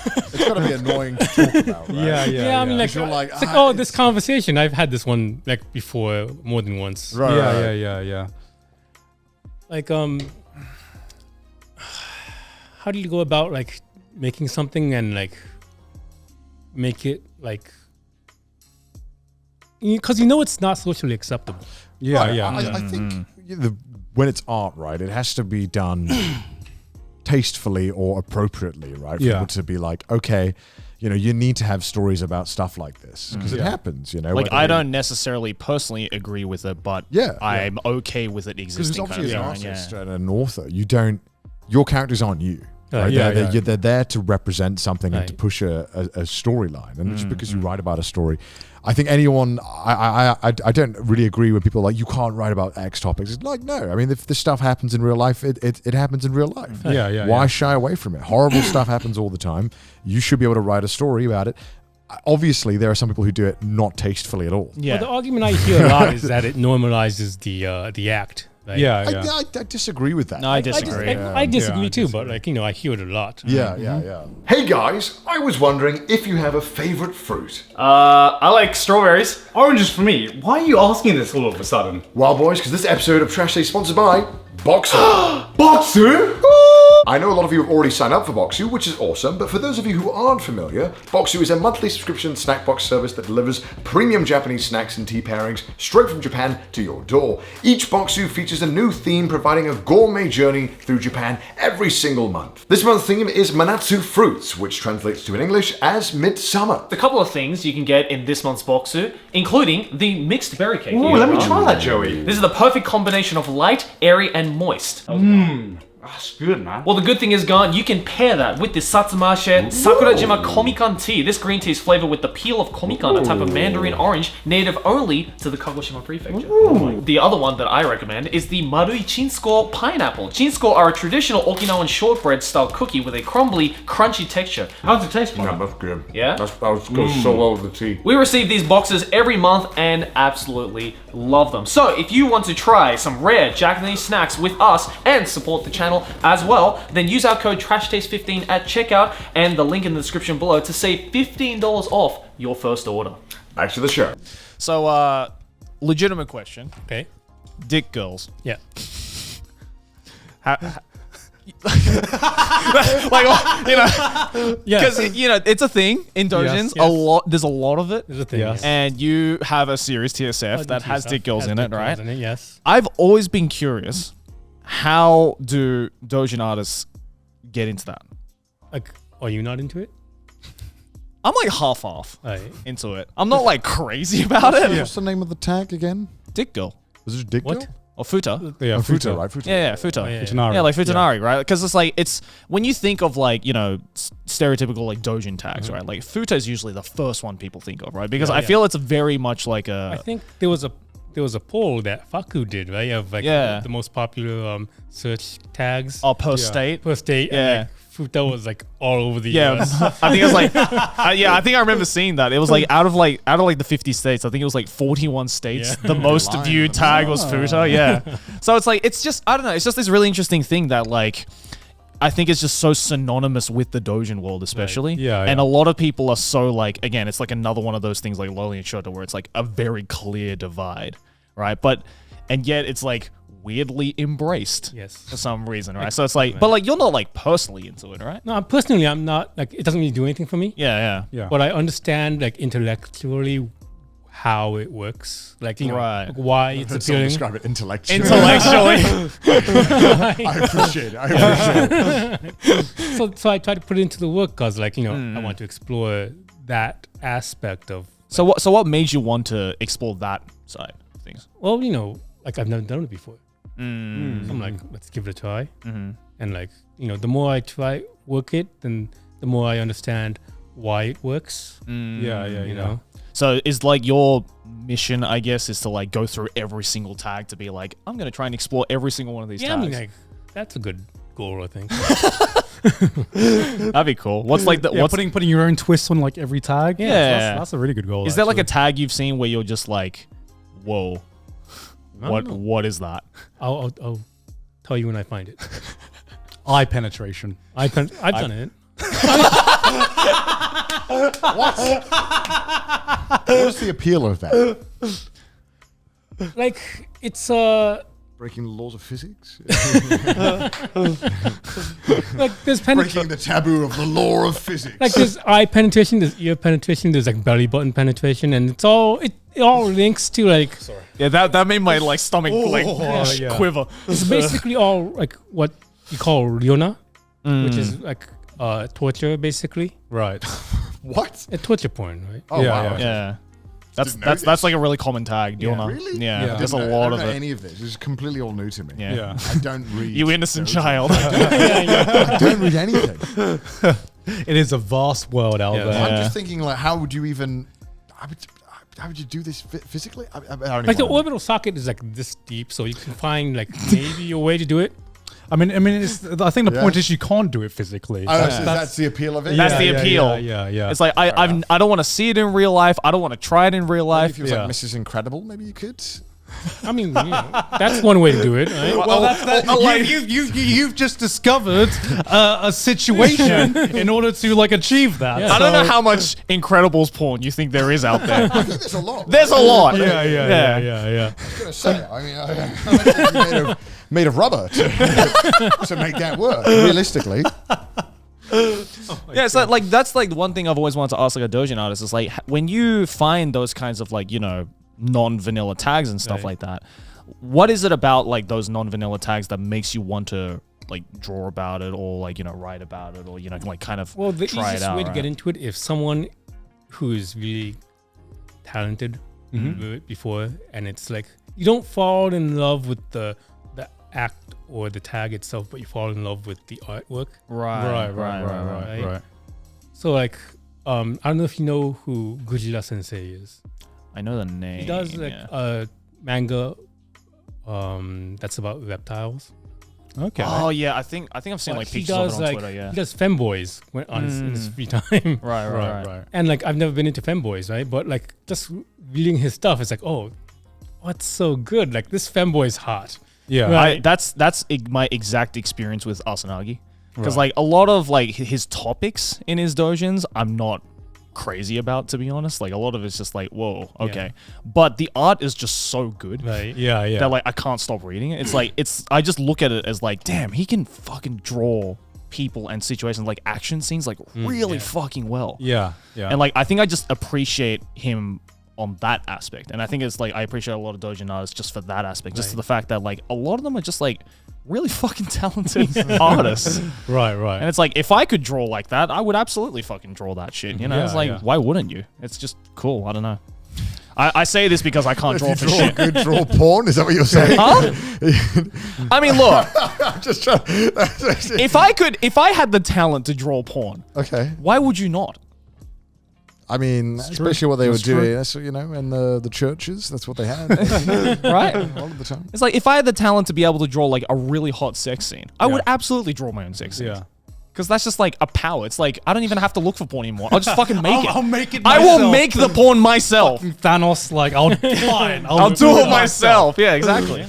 It's got to be annoying to talk about, right? Yeah, I mean, like, You're like, it's like, this conversation. I've had this one like before more than once. Right, right. Yeah. Like, how do you go about like making something and like make it like, because it's not socially acceptable. Yeah, Right. yeah. I think when it's art, right, it has to be done tastefully or appropriately, right? For Yeah. people to be like, okay, you need to have stories about stuff like this because it happens, Like whether I it- don't necessarily personally agree with it, but Yeah, I'm okay with it Because existing. obviously, as an kind of artist thing, and an author, your characters aren't you. Right? yeah, They're there to represent something and to Right. push a storyline. And just because you write about a story, I think anyone, I don't really agree when people are like, you can't write about X topics. It's like, no. I mean, if this stuff happens in real life, it happens in real life. Yeah. Why shy away from it? Horrible stuff happens all the time. You should be able to write a story about it. Obviously, there are some people who do it not tastefully at all. Yeah. Well, the argument I hear a lot is that it normalizes the act. Right? Yeah. I disagree with that. No, I disagree. I disagree Yeah, I too, but like I hear it a lot. Yeah. Hey guys, I was wondering if you have a favorite fruit. I like strawberries. Oranges for me. Why are you asking this all of a sudden? Well, boys, because this episode of Trash Day is sponsored by Bokksu. Bokksu? I know a lot of you have already signed up for Bokksu, which is awesome, but for those of you who aren't familiar, Bokksu is a monthly subscription snack box service that delivers premium Japanese snacks and tea pairings straight from Japan to your door. Each Bokksu features a new theme, providing a gourmet journey through Japan every single month. This month's theme is Manatsu Fruits, which translates to in English as Midsummer. A couple of things you can get in this month's Bokksu, including the mixed berry cake. Ooh, let me try that, Joey. This is the perfect combination of light, airy, and moist. That's good, man. Well, the good thing is, Garn, you can pair that with the Satsumashe Sakurajima Komikan tea. This green tea is flavored with the peel of komikan, a type of mandarin orange native only to the Kagoshima prefecture. The other one that I recommend is the Marui Chinsko pineapple. Chinsko are a traditional Okinawan shortbread style cookie with a crumbly, crunchy texture. How does it taste, Yeah, man? that's good. Yeah? That goes so well with the tea. We receive these boxes every month and absolutely love them. So if you want to try some rare Japanese snacks with us and support the channel as well, then use our code TRASHTASTE15 at checkout and the link in the description below to save $15 off your first order. Back to the show. So, legitimate question: Okay. dick girls. Yeah. How, like, Yeah. because it's a thing in Doujins. Yes. There's a lot of it. There's a thing. Yes. And you have a series TSF that has dick girls in it, right? Yes. I've always been curious, how do Doujin artists get into that? Like, are you not into it? I'm like half off Right. into it. I'm not like crazy about it. What's the name of the tag again? Dick girl Was it Dick What? Girl? or futa. Yeah, Futa, right? Futa. Yeah, futa. yeah. Futanari. Yeah, like futanari, right? Because it's like when you think of like stereotypical like Doujin tags, right? Like futa is usually the first one people think of, right? Because I feel it's very much like I think there was a poll that Faku did, right? Of like the most popular search tags per state. per state. Yeah. And, like, Futa was like all over the Yeah, US. I think it was like, I think I remember seeing that. It was like out of the 50 states, I think it was like 41 states. Yeah. The most viewed tag was futa. Yeah, so it's like it's just I don't know. It's just this really interesting thing that like I think it's just so synonymous with the Doujin world, especially. Yeah, and yeah. a lot of people are so like it's like another one of those things like Loli and Shoto where it's like a very clear divide, right? And yet it's like weirdly embraced Yes. for some reason, right? So it's like, but like you're not like personally into it, right? No, personally, I'm not like it doesn't really do anything for me. Yeah. Yeah. But I understand like intellectually how it works, like Right. like, why it's Someone appealing. describe it intellectually. Intellectually. I appreciate it. So I try to put it into the work because like I want to explore that aspect of. So what made you want to explore that side? things? Well, like I've never done it before. So I'm like, let's give it a try. And like, the more I work it, then the more I understand why it works. You know. So is like your mission, I guess, is to like go through every single tag to be like, I'm gonna try and explore every single one of these Yeah, I tags. mean, like that's a good goal, I think. That'd be cool. What's like the what's putting your own twist on like every tag? Yeah. That's a really good goal. is there like a actually. tag you've seen where you're just like, whoa, I don't know. what is that? I'll tell you when I find it. eye penetration? I've done it. What's the appeal of that? Like it's Breaking the laws of physics? like there's Breaking the taboo of the law of physics? like there's eye penetration, there's ear penetration, there's like belly button penetration, and it all links to like Yeah, that made my like stomach yeah. quiver. it's basically all like what you call ryona, which is like torture basically. Right. What? A torture porn, right? Oh, Yeah, wow. yeah. Yeah. Didn't know That's this. like a really common tag. Do you know? Really? Yeah, Yeah. there's a I lot don't of know it. any of this. This is completely all new to me. Yeah. Yeah. I don't read. You innocent those- child. I don't read anything. It is a vast world out Yeah. there. I'm Yeah. just thinking, like, how would you even? How would you do this physically? I don't Like even the wanna- orbital socket is like this deep, so you can find like maybe a way to do it. I mean, it's, I think the Yeah. point is you can't do it physically. Oh, so that's the appeal of it. That's the appeal. Yeah. It's like I don't want to see it in real life. I don't want to try it in real Maybe life. if it was Yeah. like Mrs. Incredible, maybe you could. I mean, that's one way to do it, right? Well, you've just discovered a situation in order to like achieve that. Yeah. I don't know how much Incredibles porn you think there is out there. I think there's a lot. There's a lot. Yeah. I was gonna say. I mean, I'm made of rubber to make that work. Realistically, Yeah, so like that's like one thing I've always wanted to ask like a doujin artist is like when you find those kinds of like non-vanilla tags and stuff Right. like that, what is it about like those non-vanilla tags that makes you want to like draw about it or like write about it or like kind of Well, the try it easiest out? way to right? get into it, if someone who is really talented do it before, and it's like you don't fall in love with the act or the tag itself, but you fall in love with the artwork. Right. So like, I don't know if you know who Gujira Sensei is. I know the name. He does like yeah. manga that's about reptiles. Okay. Oh yeah, I think I've seen like he pictures of does it on like Twitter. Yeah. he does femboys in his free time. Right. And like I've never been into femboys, right? But like just reading his stuff, it's like, oh, what's so good? Like this femboy's hot. Yeah. Right. That's my exact experience with Asanagi, because like a lot of like his topics in his doujins, I'm not crazy about, to be honest. Like a lot of it's just like, whoa, okay, but the art is just so good. Right. Yeah. That like I can't stop reading it. It's like I just look at it as like, damn, he can fucking draw people and situations like action scenes like really fucking well. Yeah. And like I think I just appreciate him on that aspect, and I think it's like I appreciate a lot of doujin artists just for that aspect, just to the fact that like a lot of them are just like really fucking talented artists. Right. And it's like, if I could draw like that, I would absolutely fucking draw that shit. Yeah, it's like, yeah. why wouldn't you? It's just cool. I don't know. I say this because I can't draw for shit. good draw porn. Is that what you're saying? Huh? I mean, look, I'm just trying. if I had the talent to draw porn, Okay. why would you not? I mean, especially what they were That's true. doing. That's, in the churches. That's what they had. Right? A lot of the time. It's like, if I had the talent to be able to draw like a really hot sex scene, I would absolutely draw my own sex scenes. Yeah. Because that's just like a power. It's like, I don't even have to look for porn anymore. I'll just fucking make it. I'll make it I will myself. make the porn myself. Thanos, like, I'll fine. I'll do it myself. Yeah, exactly.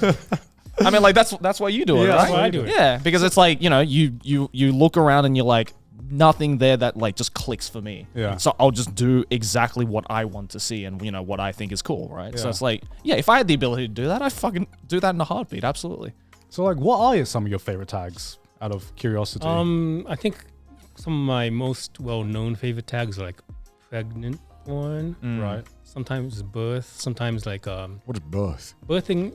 I mean, like that's why you do it, Yeah, right? that's why I do it. Yeah, because it's like, you look around and you're like, nothing there that like just clicks for me. Yeah. So I'll just do exactly what I want to see and what I think is cool, right? So Yeah. it's like, yeah, if I had the ability to do that, I fucking do that in a heartbeat. Absolutely. So, like, what are some of your favorite tags out of curiosity? I think some of my most well-known favorite tags are like pregnant one, Right. sometimes birth, sometimes like What is birth? birthing,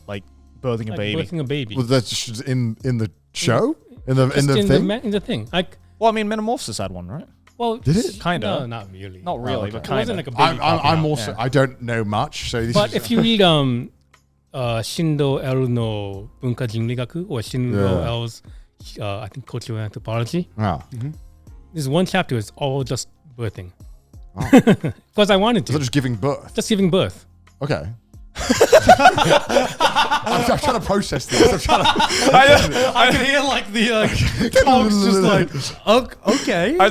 Like birthing a like baby. birthing a baby. Was that just in the show? In the Just thing? in the thing. Like Well, I mean, Metamorphosis had one, right? Well, Did it? Kinda. No, not really. Not really, but It kind wasn't of. like a big. I'm also. I don't know much, so this But is, if you read ShindoL no Bunka Jinrigaku or ShindoL's I think cultural anthropology, wow. there's one chapter is all just birthing. Because I wanted Is that to. just giving birth? Just giving birth. Okay. I'm trying to process this. I'm trying to. I can hear like the cogs just like, okay. I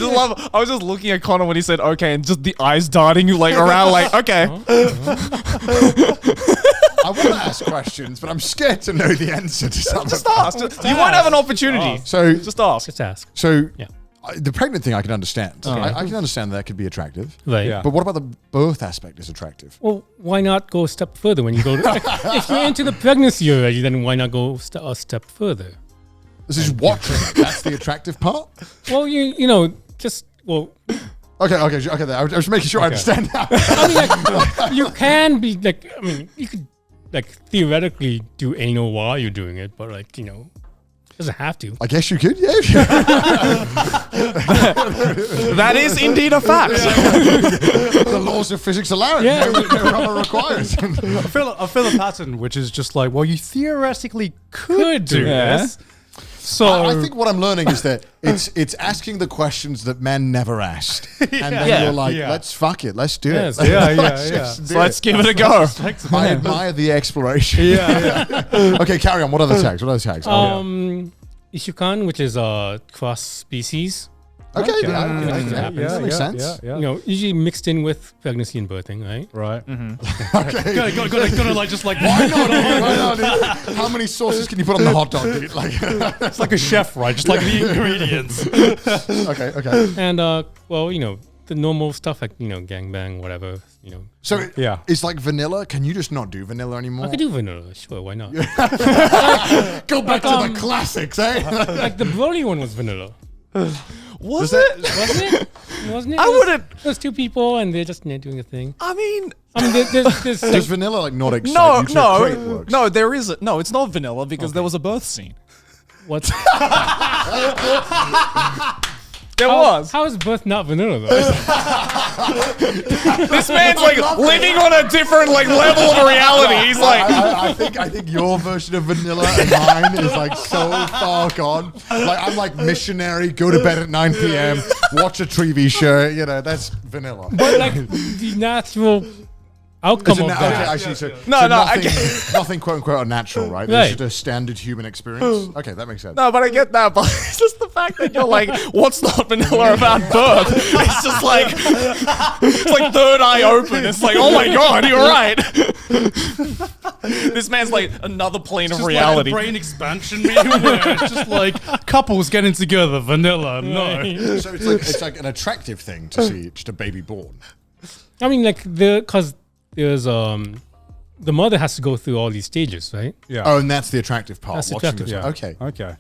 was just looking at Connor when he said okay, and just the eyes darting like around, like okay. I want to ask questions, but I'm scared to know the answer to something. Just ask. You won't have an opportunity. So, Just ask. Just ask. yeah. The pregnant thing I can understand. I can understand that could be attractive. Right. Yeah. But what about the birth aspect is attractive? Well, why not go a step further when you go to, if you're into the pregnancy already, then why not go a step further? This is watching it. That's the attractive part? Well, you know, just, well, Okay. I was making sure I understand now. I mean, like, you can be, like, I mean, you could, like, theoretically do anal while you're doing it, but, like, you know, doesn't have to. I guess you could, yeah. That is indeed a fact. The laws of physics allow it. Yeah. No rubber requires. I feel a pattern, which is just like, well, you theoretically could do Yeah. this. So I think what I'm learning is that it's asking the questions that men never asked, and then Yeah. you're like, Yeah. let's fuck it, let's do Yes. it. Yeah, Let's yeah. just do So let's give it a go. I admire the exploration. Okay, carry on. What other tags? Ishukan, which is cross species. Okay, Okay. that makes sense. You know, usually mixed in with pregnancy and birthing, right? Right. Okay. Gotta like just like Why not? Why not? How many sauces can you put on the hot dog, dude? Like, it's like a chef, right? Just like the ingredients. okay. And well, you know, the normal stuff like, you know, gangbang, whatever, you know. So Yeah. it's like vanilla. Can you just not do vanilla anymore? I could do vanilla, sure, why not? Go back to the classics, eh? Like the Broly one was vanilla. Was Does it? Wasn't it? Wasn't it? I wouldn't. There's two people and they're just doing a thing. I mean, there's Does like, vanilla like not excite you to create works? no. There isn't. No, it's not vanilla because there was a birth scene. what's There was. How is birth not vanilla though? This man's like living on a different like level of reality. He's like, I think your version of vanilla and mine is like so far gone. Like I'm like missionary, go to bed at 9 p.m., watch a TV show. You know, that's vanilla. But like the natural outcome Is it of na- that. okay, I see. So, No, so no, I nothing, get- nothing quote unquote unnatural, right? Right. It's just a standard human experience. Okay, that makes sense. no, but I get that. But it's just the fact that you're like, what's not vanilla about birth? It's just like, it's like third eye open. It's like, oh my god, you're right. This man's like another plane of reality. Like brain expansion meme where it's just like couples getting together, vanilla. No. So it's like an attractive thing to see just a baby born. I mean, like because there's the mother has to go through all these stages, right? Yeah. Oh, and that's the attractive part. That's watching attractive, this. yeah. Okay. Okay.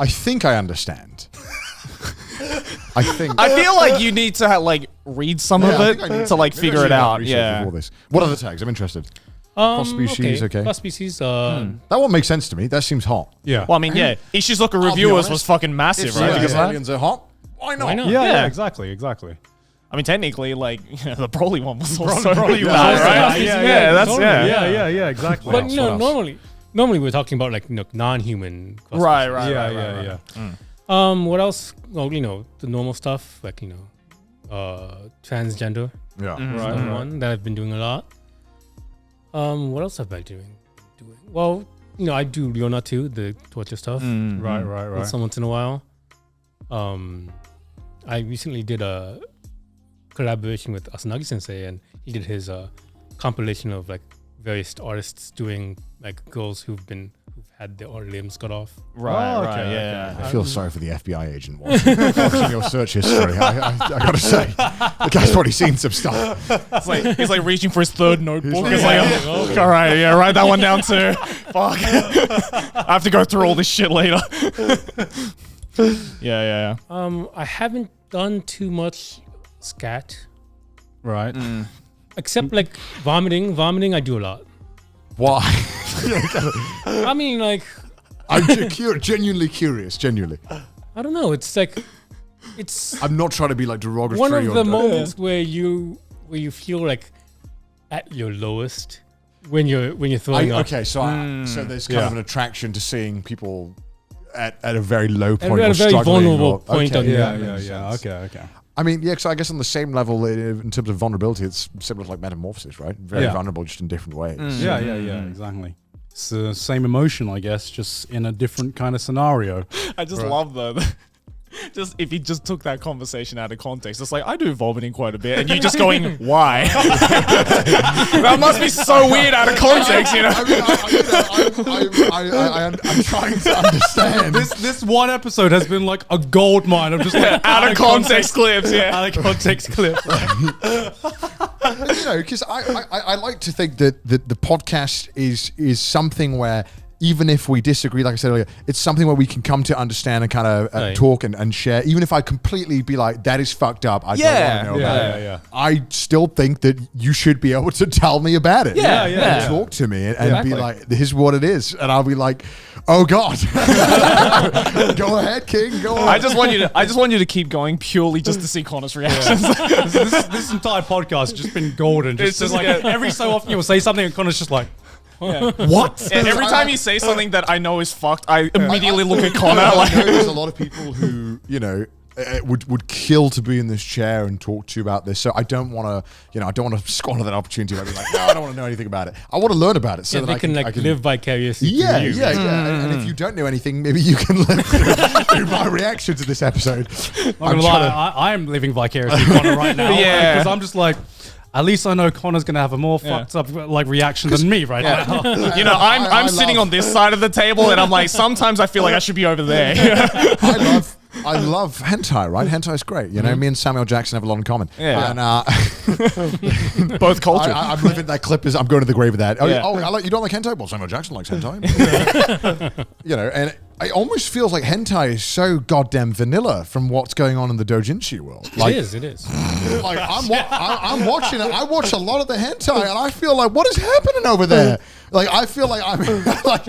I think I understand. I think. I feel like you need to like read some of I think I need it to like maybe I figure should it have out. researched Yeah. before this. What other tags? I'm interested. Cross-species, okay. Cross-species, That one makes sense to me. That seems hot. Yeah. Well, I mean, yeah, Ishizuka be Reviewers honest, was fucking massive, If right? Because of that. aliens are hot, why not? Why not? yeah, Yeah. exactly. I mean, technically, like the Broly one was also Broly was bad, also right? bad. Yeah, that's totally, yeah. exactly. But you know, normally we're talking about like, you know, non-human. Right. Yeah. What else? Well, you know, the normal stuff like, you know, transgender. Yeah. Right. One that I've been doing a lot. What else have I doing? Well, you know, I do Ryona too, the torture stuff. Right. Some once in a while. I recently did a collaboration with Asanagi Sensei, and he did his compilation of like various artists doing like girls who've had their limbs cut off. Okay, Yeah. I feel sorry for the FBI agent watching your search history. I gotta say, the guy's probably seen some stuff. He's like reaching for his third notebook. like, He's like, oh, all right, yeah, write that one down too. Fuck. I have to go through all this shit later. Yeah. I haven't done too much scat, Right. except like vomiting. Vomiting, I do a lot. Why? I mean, like, I'm genuinely curious. Genuinely. I don't know. It's like it's I'm not trying to be like derogatory. one of or the moments where you feel like at your lowest when you're throwing up. Okay, so so there's kind of an attraction to seeing people at a very low At point, a or very struggling, vulnerable or- point okay, on Yeah. Okay. I mean, yeah, so I guess on the same level in terms of vulnerability, it's similar to like Metamorphosis, right? Very vulnerable, just in different ways. Yeah, exactly. It's the same emotion, I guess, just in a different kind of scenario. I just love though. Just if you just took that conversation out of context, it's like I do vomiting quite a bit, and you just going, "Why?" That must be so weird out of context, you know. I'm trying to understand. This one episode has been like a gold mine of just like Out of context clips, yeah. out of context clips. Because I like to think that the podcast is something where, even if we disagree, like I said earlier, it's something where we can come to understand and kind of talk and share. Even if I completely be like, that is fucked up, I don't want to know about it. I still think that you should be able to tell me about it. Yeah. Talk to me and be like, this is what it is. And I'll be like, oh God. Go ahead, King. Go on. I just want you to keep going purely just to see Connor's reactions. This entire podcast has just been golden. Just like every so often you'll say something and Connor's just like, What? And every time you say something that I know is fucked, I immediately look at Connor I like. know there's a lot of people who, would kill to be in this chair and talk to you about this. So I don't want to, I don't want to squander that opportunity. I'd be like, no, I don't want to know anything about it. I want to learn about it so that they I can live vicariously through you. And if you don't know anything, maybe you can live through my reaction to this episode. I am living vicariously with Connor right now. Yeah. Because I'm just like, at least I know Connor's gonna have a more fucked up like reaction than me right now. I'm sitting on this side of the table, and I'm like, sometimes I feel like I should be over there. I love hentai, right? Hentai is great. Me and Samuel Jackson have a lot in common. Yeah. And Both cultures. I'm living that clip. I'm going to the grave with that. You don't like hentai? Well, Samuel Jackson likes hentai. And it almost feels like hentai is so goddamn vanilla from what's going on in the doujinshi world. Like, It is. like I'm watching it. I watch a lot of the hentai, and I feel like, what is happening over there? Like, I feel like I'm like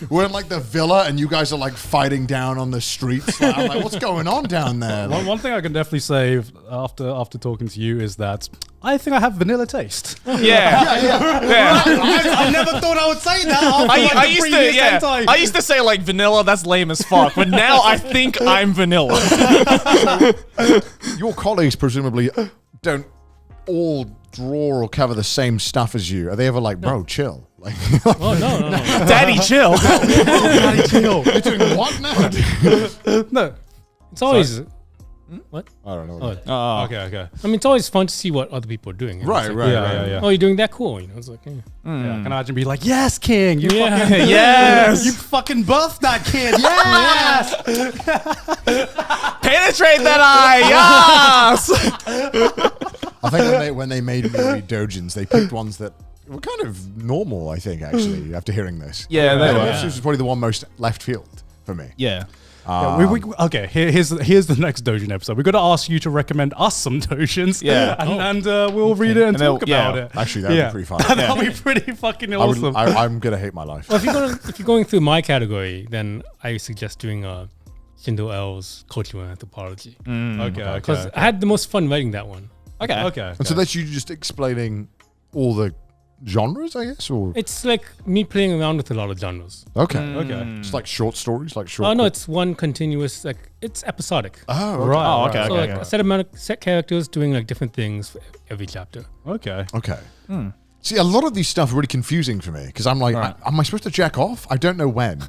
we're in like the villa, and you guys are like fighting down on the streets. Like, I'm like, what's going on down there? One thing I can definitely say after talking to you is that I think I have vanilla taste. Yeah. I never thought I would say that. I used to say like vanilla, that's lame as fuck, but now I think I'm vanilla. Your colleagues presumably don't all draw or cover the same stuff as you. Are they ever like, bro, chill? Like, Oh no. Daddy, chill. Daddy, chill. you're doing what now? No. It's always what? I don't know. Oh. Okay. I mean, it's always fun to see what other people are doing. Right. Yeah. Oh, you're doing that cool. It's like, Yeah, I can imagine be like, yes, King. You Yeah. fucking Yes. You fucking birthed that kid. Yes. Penetrate that eye. Yes. I think when they made me read Doujins, they picked ones that were kind of normal, I think, actually, after hearing this. Yeah, they were. This was probably the one most left field for me. Yeah. Okay, here's the next Doujin episode. We've got to ask you to recommend us some Doujins. Yeah. And we'll read it and talk about it. Actually, that would be pretty fun. That'll be pretty fucking awesome. I'm going to hate my life. well, if you're going through my category, then I suggest doing ShindoL's cultural anthropology. Okay. Because I had the most fun writing that one. Okay. And so that's you just explaining all the genres, I guess? Or It's like me playing around with a lot of genres. Okay. Okay. It's like short stories, like short. Oh no, it's one continuous. Like it's episodic. Oh, Right. Oh, okay. So like a set amount of set characters doing like different things for every chapter. Okay. Okay. See, a lot of these stuff are really confusing for me because I'm like, am I supposed to jack off? I don't know when.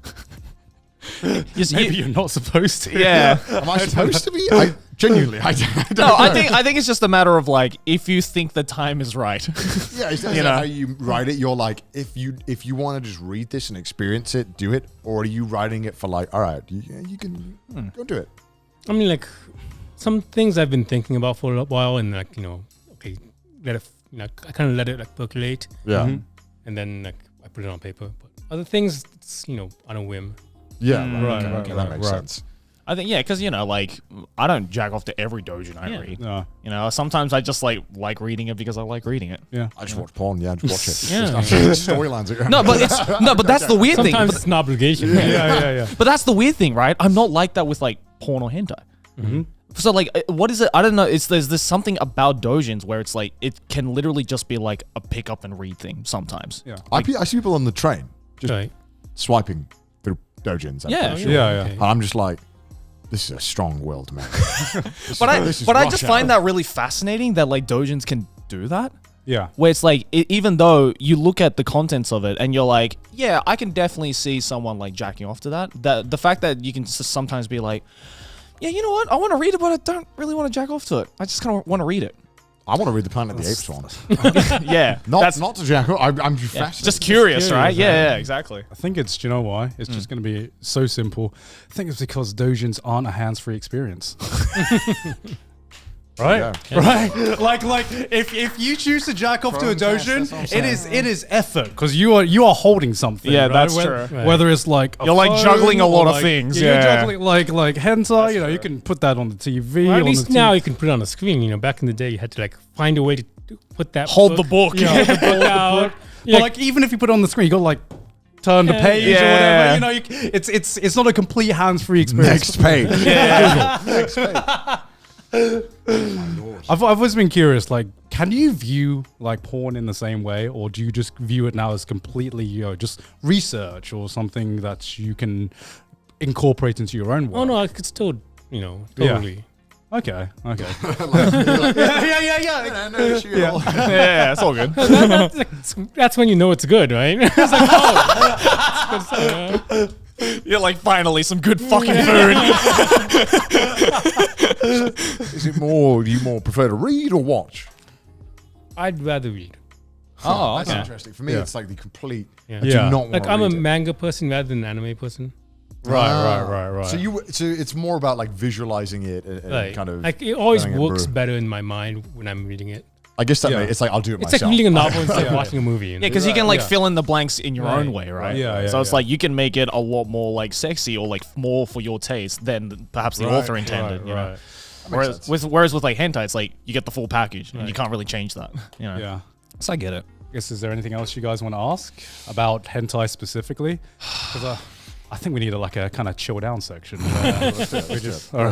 Maybe you're not supposed to. Yeah. Am I supposed to be? I genuinely, I don't No, know. I think it's just a matter of like if you think the time is right. Yeah, is that how you write it? You're like, if you want to just read this and experience it, do it, or are you writing it for like, all right, you can go do it. I mean, like some things I've been thinking about for a while, and like okay, let it. I kind of let it like percolate. Yeah. And then like I put it on paper. But other things, it's on a whim. Yeah. Right, Okay, that makes sense. I think because like I don't jack off to every doujin I read. No. Sometimes I just like reading it because I like reading it. Yeah. I just watch porn. Yeah, just watch it. Yeah. Storylines. But that's the weird thing. Sometimes it's an obligation. Yeah. But that's the weird thing, right? I'm not like that with like porn or hentai. So like, what is it? I don't know. There's something about doujins where it's like it can literally just be like a pick up and read thing sometimes. Yeah. I see people on the train just Right. swiping through doujins. I'm Yeah, pretty sure. Yeah. Okay. And I'm just like, this is a strong-willed man. But I This is just rush find hour. that really fascinating that like doujins can do that. Yeah. Where it's like, even though you look at the contents of it and you're like, yeah, I can definitely see someone like jacking off to that. The fact that you can sometimes be like, yeah, you know what? I want to read it, but I don't really want to jack off to it. I just kind of want to read it. I want to read the Planet of the Apes one. Yeah. Not to jack off. I'm just Yeah, fascinated. just curious, right? curious, Yeah, exactly. I think it's, do you know why? It's just going to be so simple. I think it's because doujins aren't a hands-free experience. Right? Right? Like if you choose to jack off to a doujin, it is effort because you are holding something. Yeah, right? that's Whether, true. Right. Whether it's like a You're, like, phone juggling a lot or, of like, things, You're yeah. juggling like hentai. You know, you can put that on the TV. Well, at on least the now TV. you can put it on the screen. You know, back in the day, you had to like find a way to put that Hold the book. Yeah, hold the book out. But like even if you put it on the screen, you got to like turn the page or Yeah. whatever. You know, it's not a complete hands-free experience. Next page. Next page. I've always been curious, like, can you view like porn in the same way, or do you just view it now as completely, just research or something that you can incorporate into your own work? Oh no, I could still, totally. Okay. Yeah. Yeah. No issue at all. Yeah, it's all good. That's when you know it's good, right? It's like, oh, You're like, finally, some good fucking food. Is it more? Do you more prefer to read or watch? I'd rather read. Oh, That's okay. interesting. For me, Yeah. it's like the complete. Yeah. I do Yeah. not want Like to I'm a read it. manga person rather than an anime person. Right. So it's more about like visualizing it and Like, kind of like it always letting it works brew. better in my mind when I'm reading it. I guess that Yeah. it's like I'll do it It's myself. like reading a novel instead of watching a movie. You know? Yeah, because you can like Yeah. fill in the blanks in your own Right. way, right? Yeah, So it's yeah. like you can make it a lot more like sexy or like more for your taste than perhaps the author intended. you know? Right. Whereas with like hentai, it's like you get the full package and you can't really change that. You know? Yeah. So I get it. Guess, is there anything else you guys want to ask about hentai specifically? Because I think we need a kind of chill down section. Let's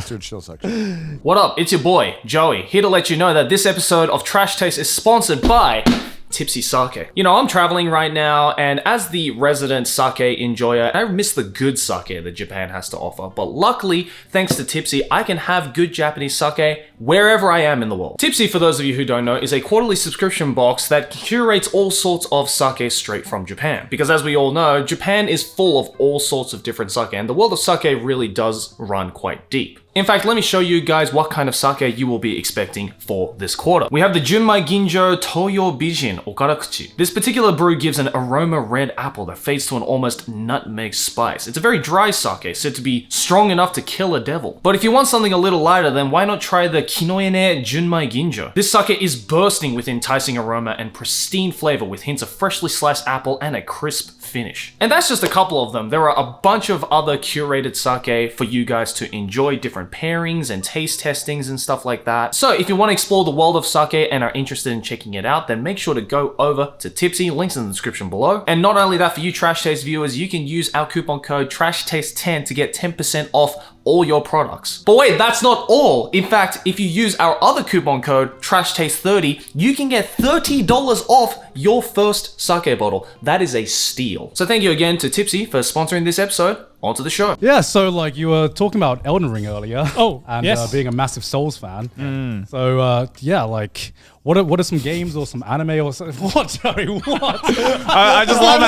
do a chill section. What up? It's your boy, Joey, here to let you know that this episode of Trash Taste is sponsored by Tippsy Sake. You know, I'm traveling right now, and as the resident sake enjoyer, I miss the good sake that Japan has to offer. But luckily, thanks to Tippsy, I can have good Japanese sake wherever I am in the world. Tippsy, for those of you who don't know, is a quarterly subscription box that curates all sorts of sake straight from Japan. Because as we all know, Japan is full of all sorts of different sake, and the world of sake really does run quite deep. In fact, let me show you guys what kind of sake you will be expecting for this quarter. We have the Junmai Ginjo Toyo Bijin Okarakuchi. This particular brew gives an aroma red apple that fades to an almost nutmeg spice. It's a very dry sake, said to be strong enough to kill a devil. But if you want something a little lighter, then why not try the Kinoene Junmai Ginjo? This sake is bursting with enticing aroma and pristine flavor with hints of freshly sliced apple and a crisp finish. And that's just a couple of them. There are a bunch of other curated sake for you guys to enjoy, different pairings and taste testings and stuff like that. So if you want to explore the world of sake and are interested in checking it out, then make sure to go over to Tippsy, links in the description below. And not only that, for you Trash Taste viewers, you can use our coupon code TRASHTASTE10 to get 10% off all your products. But wait, that's not all. In fact, if you use our other coupon code TRASHTASTE30, you can get $30 off your first sake bottle. That is a steal. So thank you again to Tippsy for sponsoring this episode. On to the show. Yeah, so like you were talking about Elden Ring earlier. Oh, and yes. Being a massive Souls fan. So yeah, like what are some games or some anime or something? What, Joey? What? I just love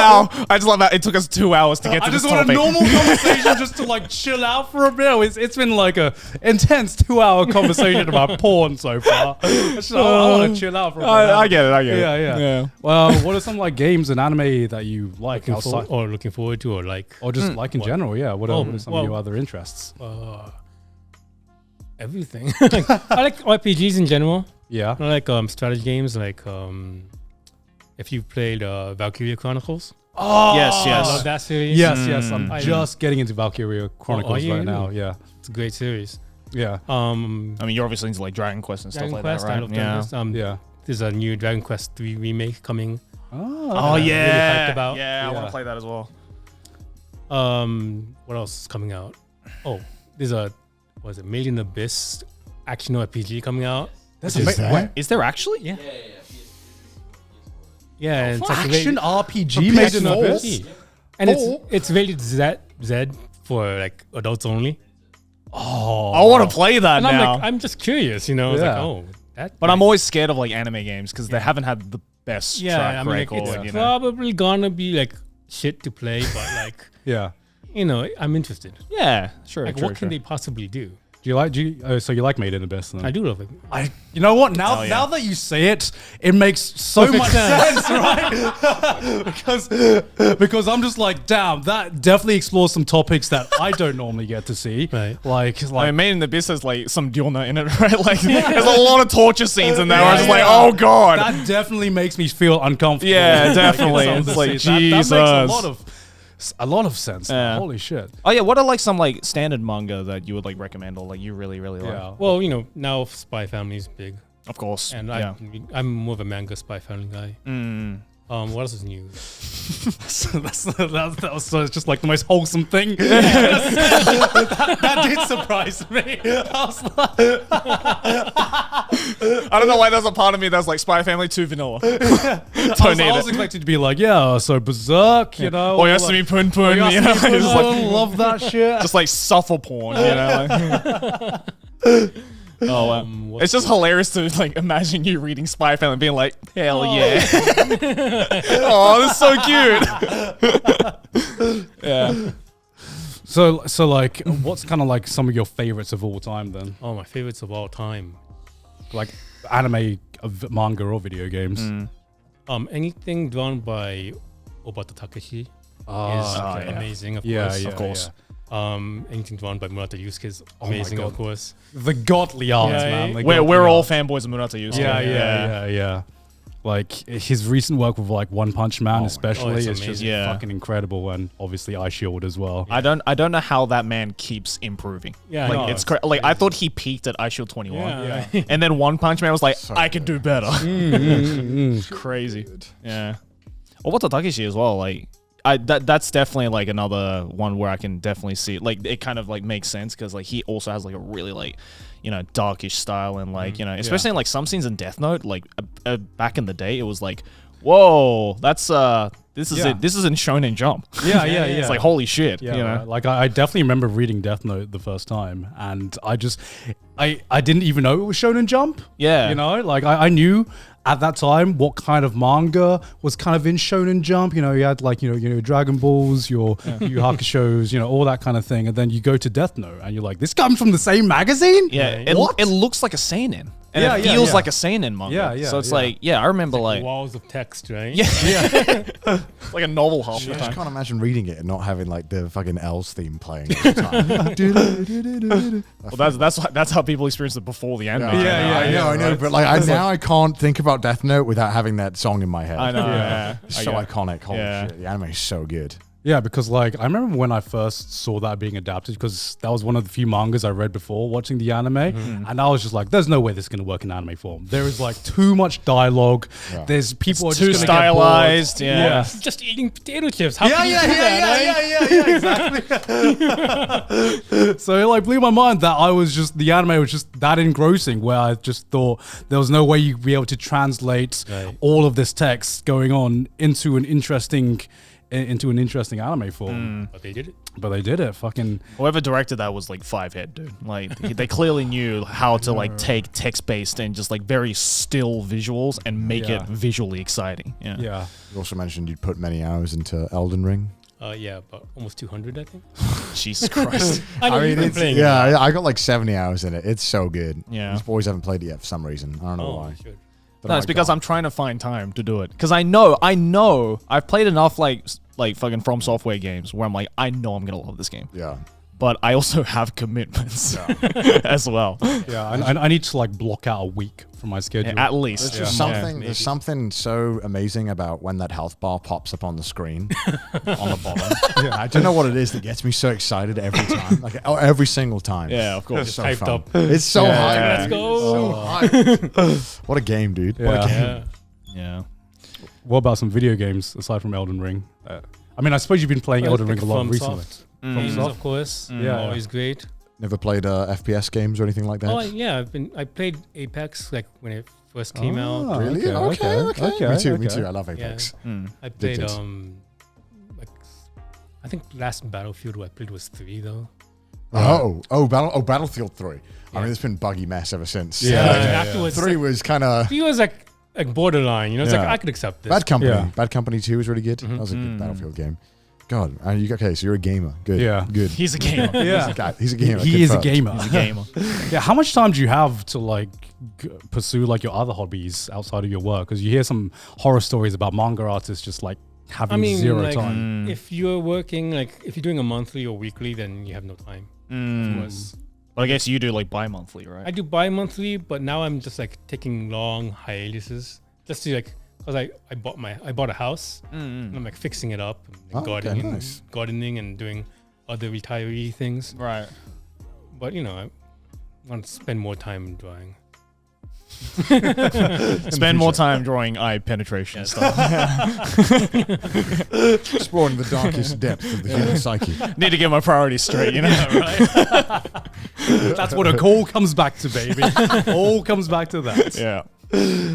how it took us 2 hours to get to I this just want topic. a normal conversation just to like chill out for a bit. It's been like a intense 2-hour conversation about porn so far. I want to chill out for a bit. I get it. Yeah. Well, what are some like games and anime that you like outside, Looking forward to, or like or just like in general? Yeah. What are some of your other interests? everything. I like RPGs in general. Yeah. I like strategy games, like if you've played Valkyria Chronicles. Oh, Yes, I yes. love that series. Yes. I'm I- just getting into Valkyria Chronicles you? right now. Yeah. It's a great series. Yeah. I mean, you're obviously into like Dragon Quest and Dragon stuff Quest, like I that, love right? Dragon Quest. Yeah. There's a new Dragon Quest 3 remake coming. Oh, Oh really yeah. hyped about. Yeah, I want Yeah. to play that as well. What else is coming out? Oh, there's a Million Abyss action RPG coming out. That's Is there? Is there actually? Yeah. Yeah, and it's like action RPG For made in PS4? Abyss. and it's rated Z for like adults only. I want to play that And I'm now. like, I'm just curious, you know. It's like, Yeah. oh, that. but I'm always scared of like anime games because they haven't had the best yeah. track I mean, like, record. it's You know? probably gonna be like shit to play, but like, Yeah. you know, I'm interested. Yeah, sure. Like, sure, what sure. can they possibly do? So you like Made in Abyss then? I do love it. You know what? Now, Hell yeah. now that you say it, it makes so much sense, right? because I'm just like, damn, that definitely explores some topics that I don't normally get to see. Right. Like, I mean, Made in the Abyss has like some Diona in it, right? Like, there's a lot of torture scenes in there. Where I was just like, oh god. that definitely makes me feel uncomfortable. Yeah, definitely. in some of It's the like, scenes. That makes Jesus. a lot of sense. Yeah. Holy shit. Oh yeah, what are like some like standard manga that you would like recommend or like you really like? Yeah. Well, you know, now Spy Family is big, Of course. and yeah. I'm more of a manga Spy Family guy. What else is new? that was so it's just like the most wholesome thing. that did surprise me. I was like, I don't know why there's a part of me that's like Spy Family 2 vanilla. Don't I need was it. expecting to be like, yeah, so Berserk, you know. Oyasumi Pun Pun, you know, Oyasumi just Pun, like, love that shit. just like suffer porn, you know. Like. Oh wow. It's just hilarious to like imagine you reading Spy Family and being like, hell yeah. Oh, that's so cute. Yeah. So like, what's kind of like some of your favorites of all time then? Oh, my favorites of all time. Like anime, manga, or video games? Anything drawn by Obata Takeshi is amazing, of course. of course. Anything drawn by Murata Yusuke is amazing, God. of course. The godly art, Yeah, man. yeah. The We're godly all art. fanboys of Murata Yusuke. Yeah. Like his recent work with like One Punch Man, especially, it's is just amazing. Yeah. fucking incredible, and obviously Eye Shield as well. I don't know how that man keeps improving. Yeah, I like know. it's like I thought he peaked at iShield 21, Yeah. and then One Punch Man was like, So I can do better. Crazy. Yeah. Obata Takeshi as well. Like that's definitely like another one where I can definitely see like it kind of like makes sense because like he also has like a really like darkish style and like especially in like some scenes in Death Note like back in the day it was like whoa that's this is it, this is in Shonen Jump. Yeah. It's like holy shit. Yeah, you know. right. Like I definitely remember reading Death Note the first time, and I didn't even know it was Shonen Jump. Yeah. You know, like I knew at that time what kind of manga was kind of in Shonen Jump. You know, you had like Dragon Balls, your Yu Hakusho's, all that kind of thing, and then you go to Death Note, and you're like, this comes from the same magazine. Yeah, it looks like a seinen. And Yeah, it yeah, feels yeah. like a seinen manga. Yeah, So it's yeah. like, I remember like Walls of text, right? like a novel half the I just time. can't imagine reading it and not having like the fucking L's theme playing all the time. Well, that's how people experienced it before the anime. I know, but like I can't think about Death Note without having that song in my head. I know. Yeah. It's so iconic. Holy Yeah. shit, the anime is so good. Yeah, because like I remember when I first saw that being adapted, because that was one of the few mangas I read before watching the anime, and I was just like, "There's no way this is going to work in anime form. There is like too much dialogue. Yeah. There's people are Too just gonna get bored." stylized. Yeah. It's just eating potato chips. How can you do that, right? Exactly. So it like blew my mind that the anime was just that engrossing, where I just thought there was no way you'd be able to translate all of this text going on into an interesting anime form. But they did it. But they did it. Fucking Whoever directed that was like Fivehead, dude. Like they clearly knew how to like take text-based and just like very still visuals and make it visually exciting. Yeah. yeah. You also mentioned you'd put many hours into Elden Ring. Yeah, but almost 200, I think. Jesus Christ. I know you've been it's, playing. yeah, I got like 70 hours in it. It's so good. Yeah. These boys haven't played it yet for some reason. I don't know Oh, why. you should. No, it's because I'm trying to find time to do it. Because I know I've played enough like fucking From Software games where I'm like, I know I'm gonna love this game. Yeah. But I also have commitments as well. Yeah, I need to like block out a week from my schedule. At least. There's just something. There's something so amazing about when that health bar pops up on the screen on the bottom. I don't know what it is that gets me so excited every time, like every single time. Yeah, of course. It's so Hyped fun. up. It's so hyped. Let's go. What a game, dude. What a game. Yeah. Yeah. What about some video games aside from Elden Ring? I mean, I suppose you've been playing Elden Ring a lot recently. Games, FromSoft? of course. Yeah. Always great. Never played FPS games or anything like that? Oh yeah, I played Apex like when it first came out. Really? Okay. Me too. I love Apex. I played Did. like I think last Battlefield I played was 3 though. Battlefield 3. I Yeah. mean, it's been buggy mess ever since. Afterwards, 3 was kind of 3 was like borderline. You know, it's like Yeah. I could accept this. Bad Company. Yeah. Bad Company 2 was really good. That was a good Battlefield game. God, okay, so you're a gamer. Good. Yeah. Good. He's a gamer. Yeah. He's a gamer. He is a Confirmed. gamer. He's a gamer. Yeah, how much time do you have to like pursue like your other hobbies outside of your work? Because you hear some horror stories about manga artists just like having zero like, time. if you're working, like if you're doing a monthly or weekly, then you have no time. Of course. But I guess you do like bi-monthly, right? I do bi-monthly, but now I'm just like taking long hiatuses just to like, cause I bought a house and I'm like fixing it up, and like, gardening and doing other retiree things. Right. But you know, I want to spend more time drawing. Spend more time drawing eye penetration stuff. Exploring the darkest depths of the human psyche. Need to get my priorities straight, you know? That's what it all comes back to, baby. All comes back to that. Yeah.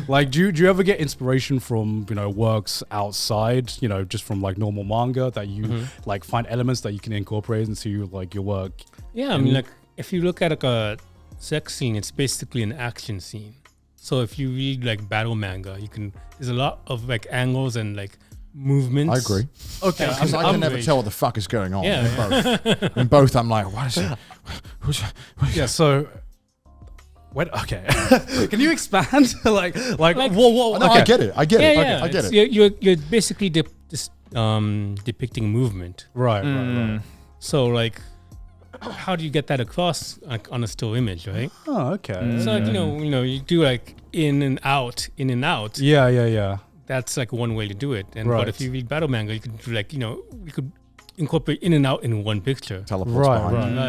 Like, do you ever get inspiration from, you know, works outside, you know, just from like normal manga that you like find elements that you can incorporate into like your work? Yeah, I mean, like if you look at like a sex scene, it's basically an action scene. So if you read like battle manga, there's a lot of like angles and like movements. I agree. Okay, Because I can never tell what the fuck is going on. Yeah, in both. In both, I'm like, what is it? yeah. So, okay, can you expand? like, whoa. No, Okay. I get it. I get it. Yeah. I get it. You're basically depicting movement. Right. So like, how do you get that across like, on a still image, right? Oh, okay. So like, you know, you do like in and out. Yeah. That's like one way to do it. And Right. but if you read battle manga, you could do like, you know, we could incorporate in and out in one picture. Teleports behind you.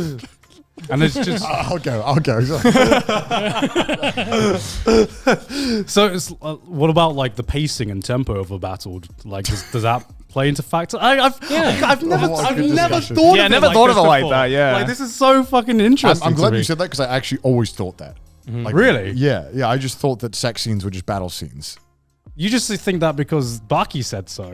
Right. And it's just I'll go. so. It's what about like the pacing and tempo of a battle? Like, does that play into factor? I've never what a I've good never discussion. thought Yeah, of I it never like thought this of it like before. that, yeah. Like, this is so fucking interesting. I'm glad to me. you said that because I actually always thought that. Like, Really? Yeah. I just thought that sex scenes were just battle scenes. You just think that because Baki said so.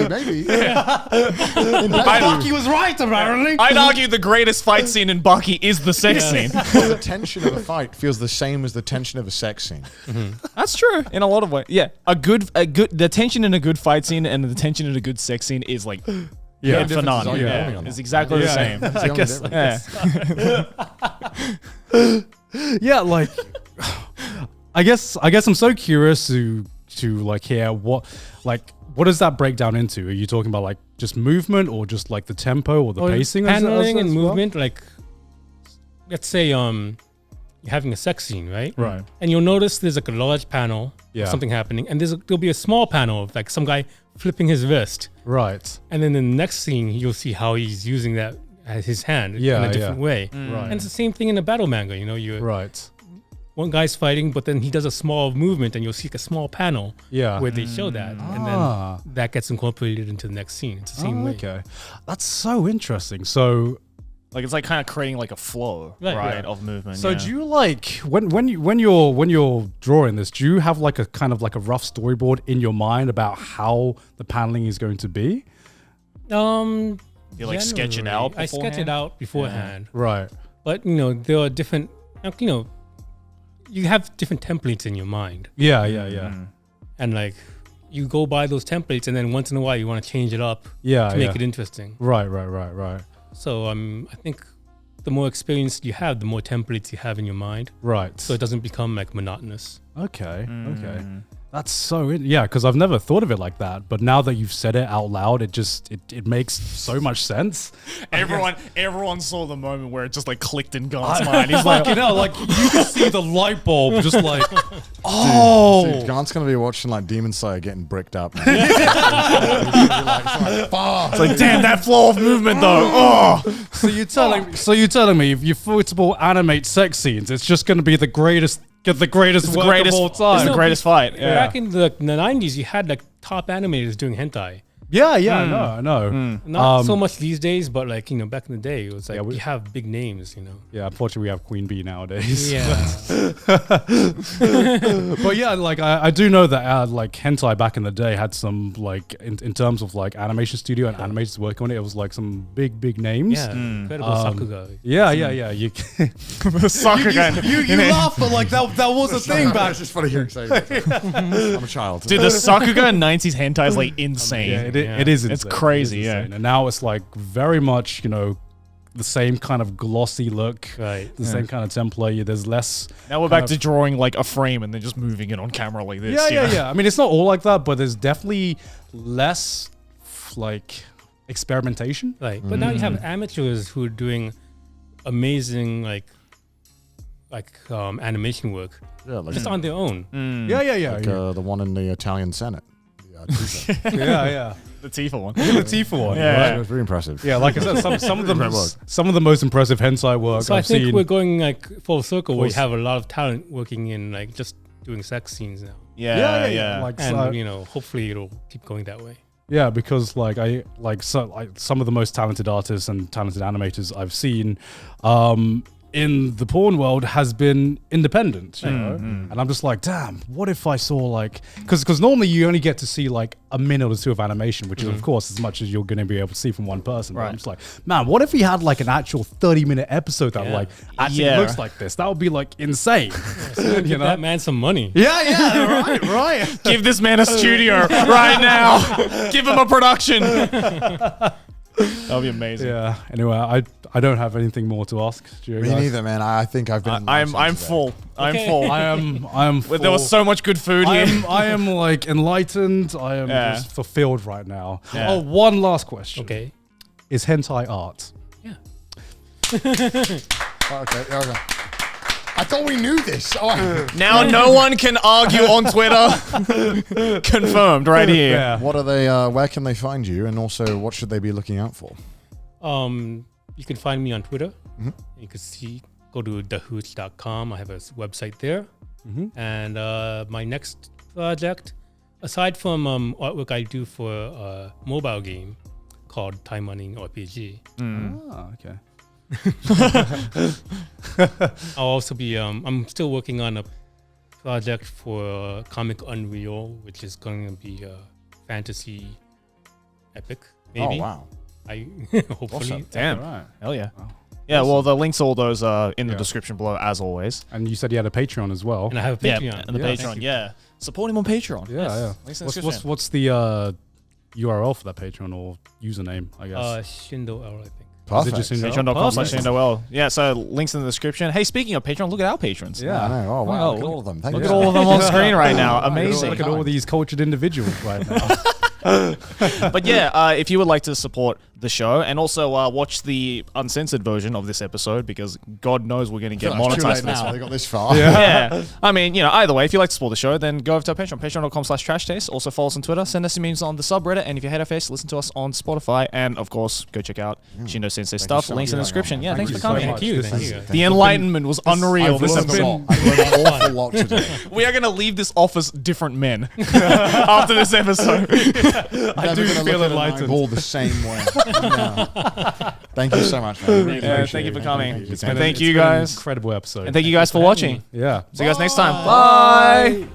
Maybe. Baki was right, apparently. I'd argue the greatest fight scene in Baki is the sex scene. The tension of a fight feels the same as the tension of a sex scene. That's true in a lot of ways. Yeah, the tension in a good fight scene and the tension in a a good sex scene is like Yeah. for none. Difference is Yeah, only on it's that. exactly the same. It's the only difference. Yeah. Yeah, like I guess I'm so curious to like hear what does that break down into? Are you talking about like just movement or just like the tempo or the pacing? Handling and as well? movement, like let's say you're having a sex scene, right? Right. And you'll notice there's like a large panel Yeah. of something happening, and there'll be a small panel of like some guy flipping his wrist. Right. And then in the next scene, you'll see how he's using that as his hand in Yeah, a different way. Right. And it's the same thing in a battle manga. You know, Right. one guy's fighting, but then he does a small movement, and you'll see like a small panel Yeah. where they show that, and Ah. then that gets incorporated into the next scene. It's the same way. Okay. That's so interesting. So Like it's like kind of creating like a flow, Right, right, yeah. of movement. So yeah. do you like when you're drawing this? Do you have like a kind of like a rough storyboard in your mind about how the paneling is going to be? You like sketch it out I sketch it beforehand? out beforehand, Right. but you know there are different. You know, you have different templates in your mind, Yeah. and like you go by those templates, and then once in a while you want to change it up Yeah. to make it interesting. Right. So I think the more experience you have, the more templates you have in your mind, Right. so it doesn't become like monotonous. Okay. That's so yeah, because I've never thought of it like that. But now that you've said it out loud, it makes so much sense. Everyone saw the moment where it just like clicked in Garn's mind. He's like, You know, like you can see the light bulb just like, oh, Dude, Grant's gonna be watching like Demon Slayer getting bricked up. Man. He's gonna be like, fuck. it's like, damn that flow of movement though. Oh, So you're telling me if you football animate sex scenes, it's just going to be the greatest work of all time. It's the greatest fight. Yeah. Back in the 90s, you had like top animators doing hentai. Yeah, I know. Not so much these days, but like back in the day, it was like we we have big names. Yeah, unfortunately, we have Queen Bee nowadays. Yeah. But yeah, like I do know that like hentai back in the day had some like in terms of like animation studio and animators working on it, it was like some big names. Yeah, incredible Sakuga. Yeah. You Sakuga. you laugh, but like that was a thing back. It's just funny hearing saying that. I'm a child. Dude, the Sakuga 90s hentai is like insane. Yeah, it is. It's insane. crazy, It is yeah. insane. And now it's like very much the same kind of glossy look, Right. the same kind of template. There's less. Now we're back to drawing like a frame and then just moving it on camera like this. you know? Yeah. I mean, it's not all like that, but there's definitely less like experimentation. Right. But now you have amateurs who are doing amazing animation work Yeah, like, just on their own. Yeah. like the one in the Italian Senate. Yeah, yeah. The Tifa one. The Tifa one. Yeah. right? it was very impressive. Yeah, like I said, some of the most impressive hentai work So I've I think seen. we're going like full circle where you Full have a lot of talent working in like just doing sex scenes now. Yeah. Like, And so- hopefully it'll keep going that way. yeah, because like some of the most talented artists and talented animators I've seen in the porn world has been independent, you know? And I'm just like, damn, what if I saw like, because normally you only get to see like a minute or two of animation, which is of course as much as you're going to be able to see from one person. But I'm just like, man, what if we had like an actual 30-minute episode that like actually looks like this? That would be like insane. Give that man some money. Yeah, right. Give this man a studio right now. Give him a production. That'll be amazing. Yeah. Anyway, I don't have anything more to ask. Do you Me guys? neither, man. I think I've been. I'm full. I'm full. I am. There was so much good food I here. am like enlightened. I am Yeah. just fulfilled right now. Yeah. Oh, one last question. Okay. Is hentai art? Yeah. Okay. I thought we knew this. Oh, Now no one can argue on Twitter. Confirmed right here. Yeah. what are they? Where can they find you? And also, what should they be looking out for? You can find me on Twitter. You can go to thehoots.com. I have a website there. And my next project, aside from artwork I do for a mobile game called Time Running RPG, Ah, okay. I'll also be, I'm still working on a project for Comic Unreal, which is going to be a fantasy epic, maybe. Oh wow. I hopefully. Awesome. Damn. Right. Hell yeah. Yeah, well, the links to all those are in the description below, as always. And you said you had a Patreon as well. And I have a Yeah, Patreon. and the Yeah. Patreon. Yeah. Support him on Patreon. Yeah. Links in the description. What's the URL for that Patreon or username? I guess. ShindoL, I think. Perfect. Is it just Patreon.com/ShindoL. Yeah, so links in the description. Hey, speaking of Patreon, look at our patrons. Yeah. I know. Oh wow. Wow. Look at all of them. Thank Look you. at all of them on screen right now. Amazing. Look at all these cultured individuals right now. But yeah, if you would like to support the show and also watch the uncensored version of this episode, because God knows we're going to get It's too monetized late for this now. one. They got this far. Yeah. I mean, either way, if you like to support the show, then go over to our Patreon, patreon.com/trashtaste. Also follow us on Twitter, send us some memes on the subreddit, and if you hate our face, listen to us on Spotify. And of course, go check out Shindo Sensei stuff. so Links in the much. description. Yeah, Thank thanks you for so coming. much. Thank you. This Thank is- you. The enlightenment was unreal I've this learned a episode. lot. I've learned an awful lot today. We are going to leave this office different men after this episode. I do feel enlightened. All the same way. No. Thank you so much, man. Really Yeah, appreciate thank you it. for coming. Thank you. And thank you It's been an guys. incredible episode. And thank you guys for watching. Yeah. See you guys next time. Bye.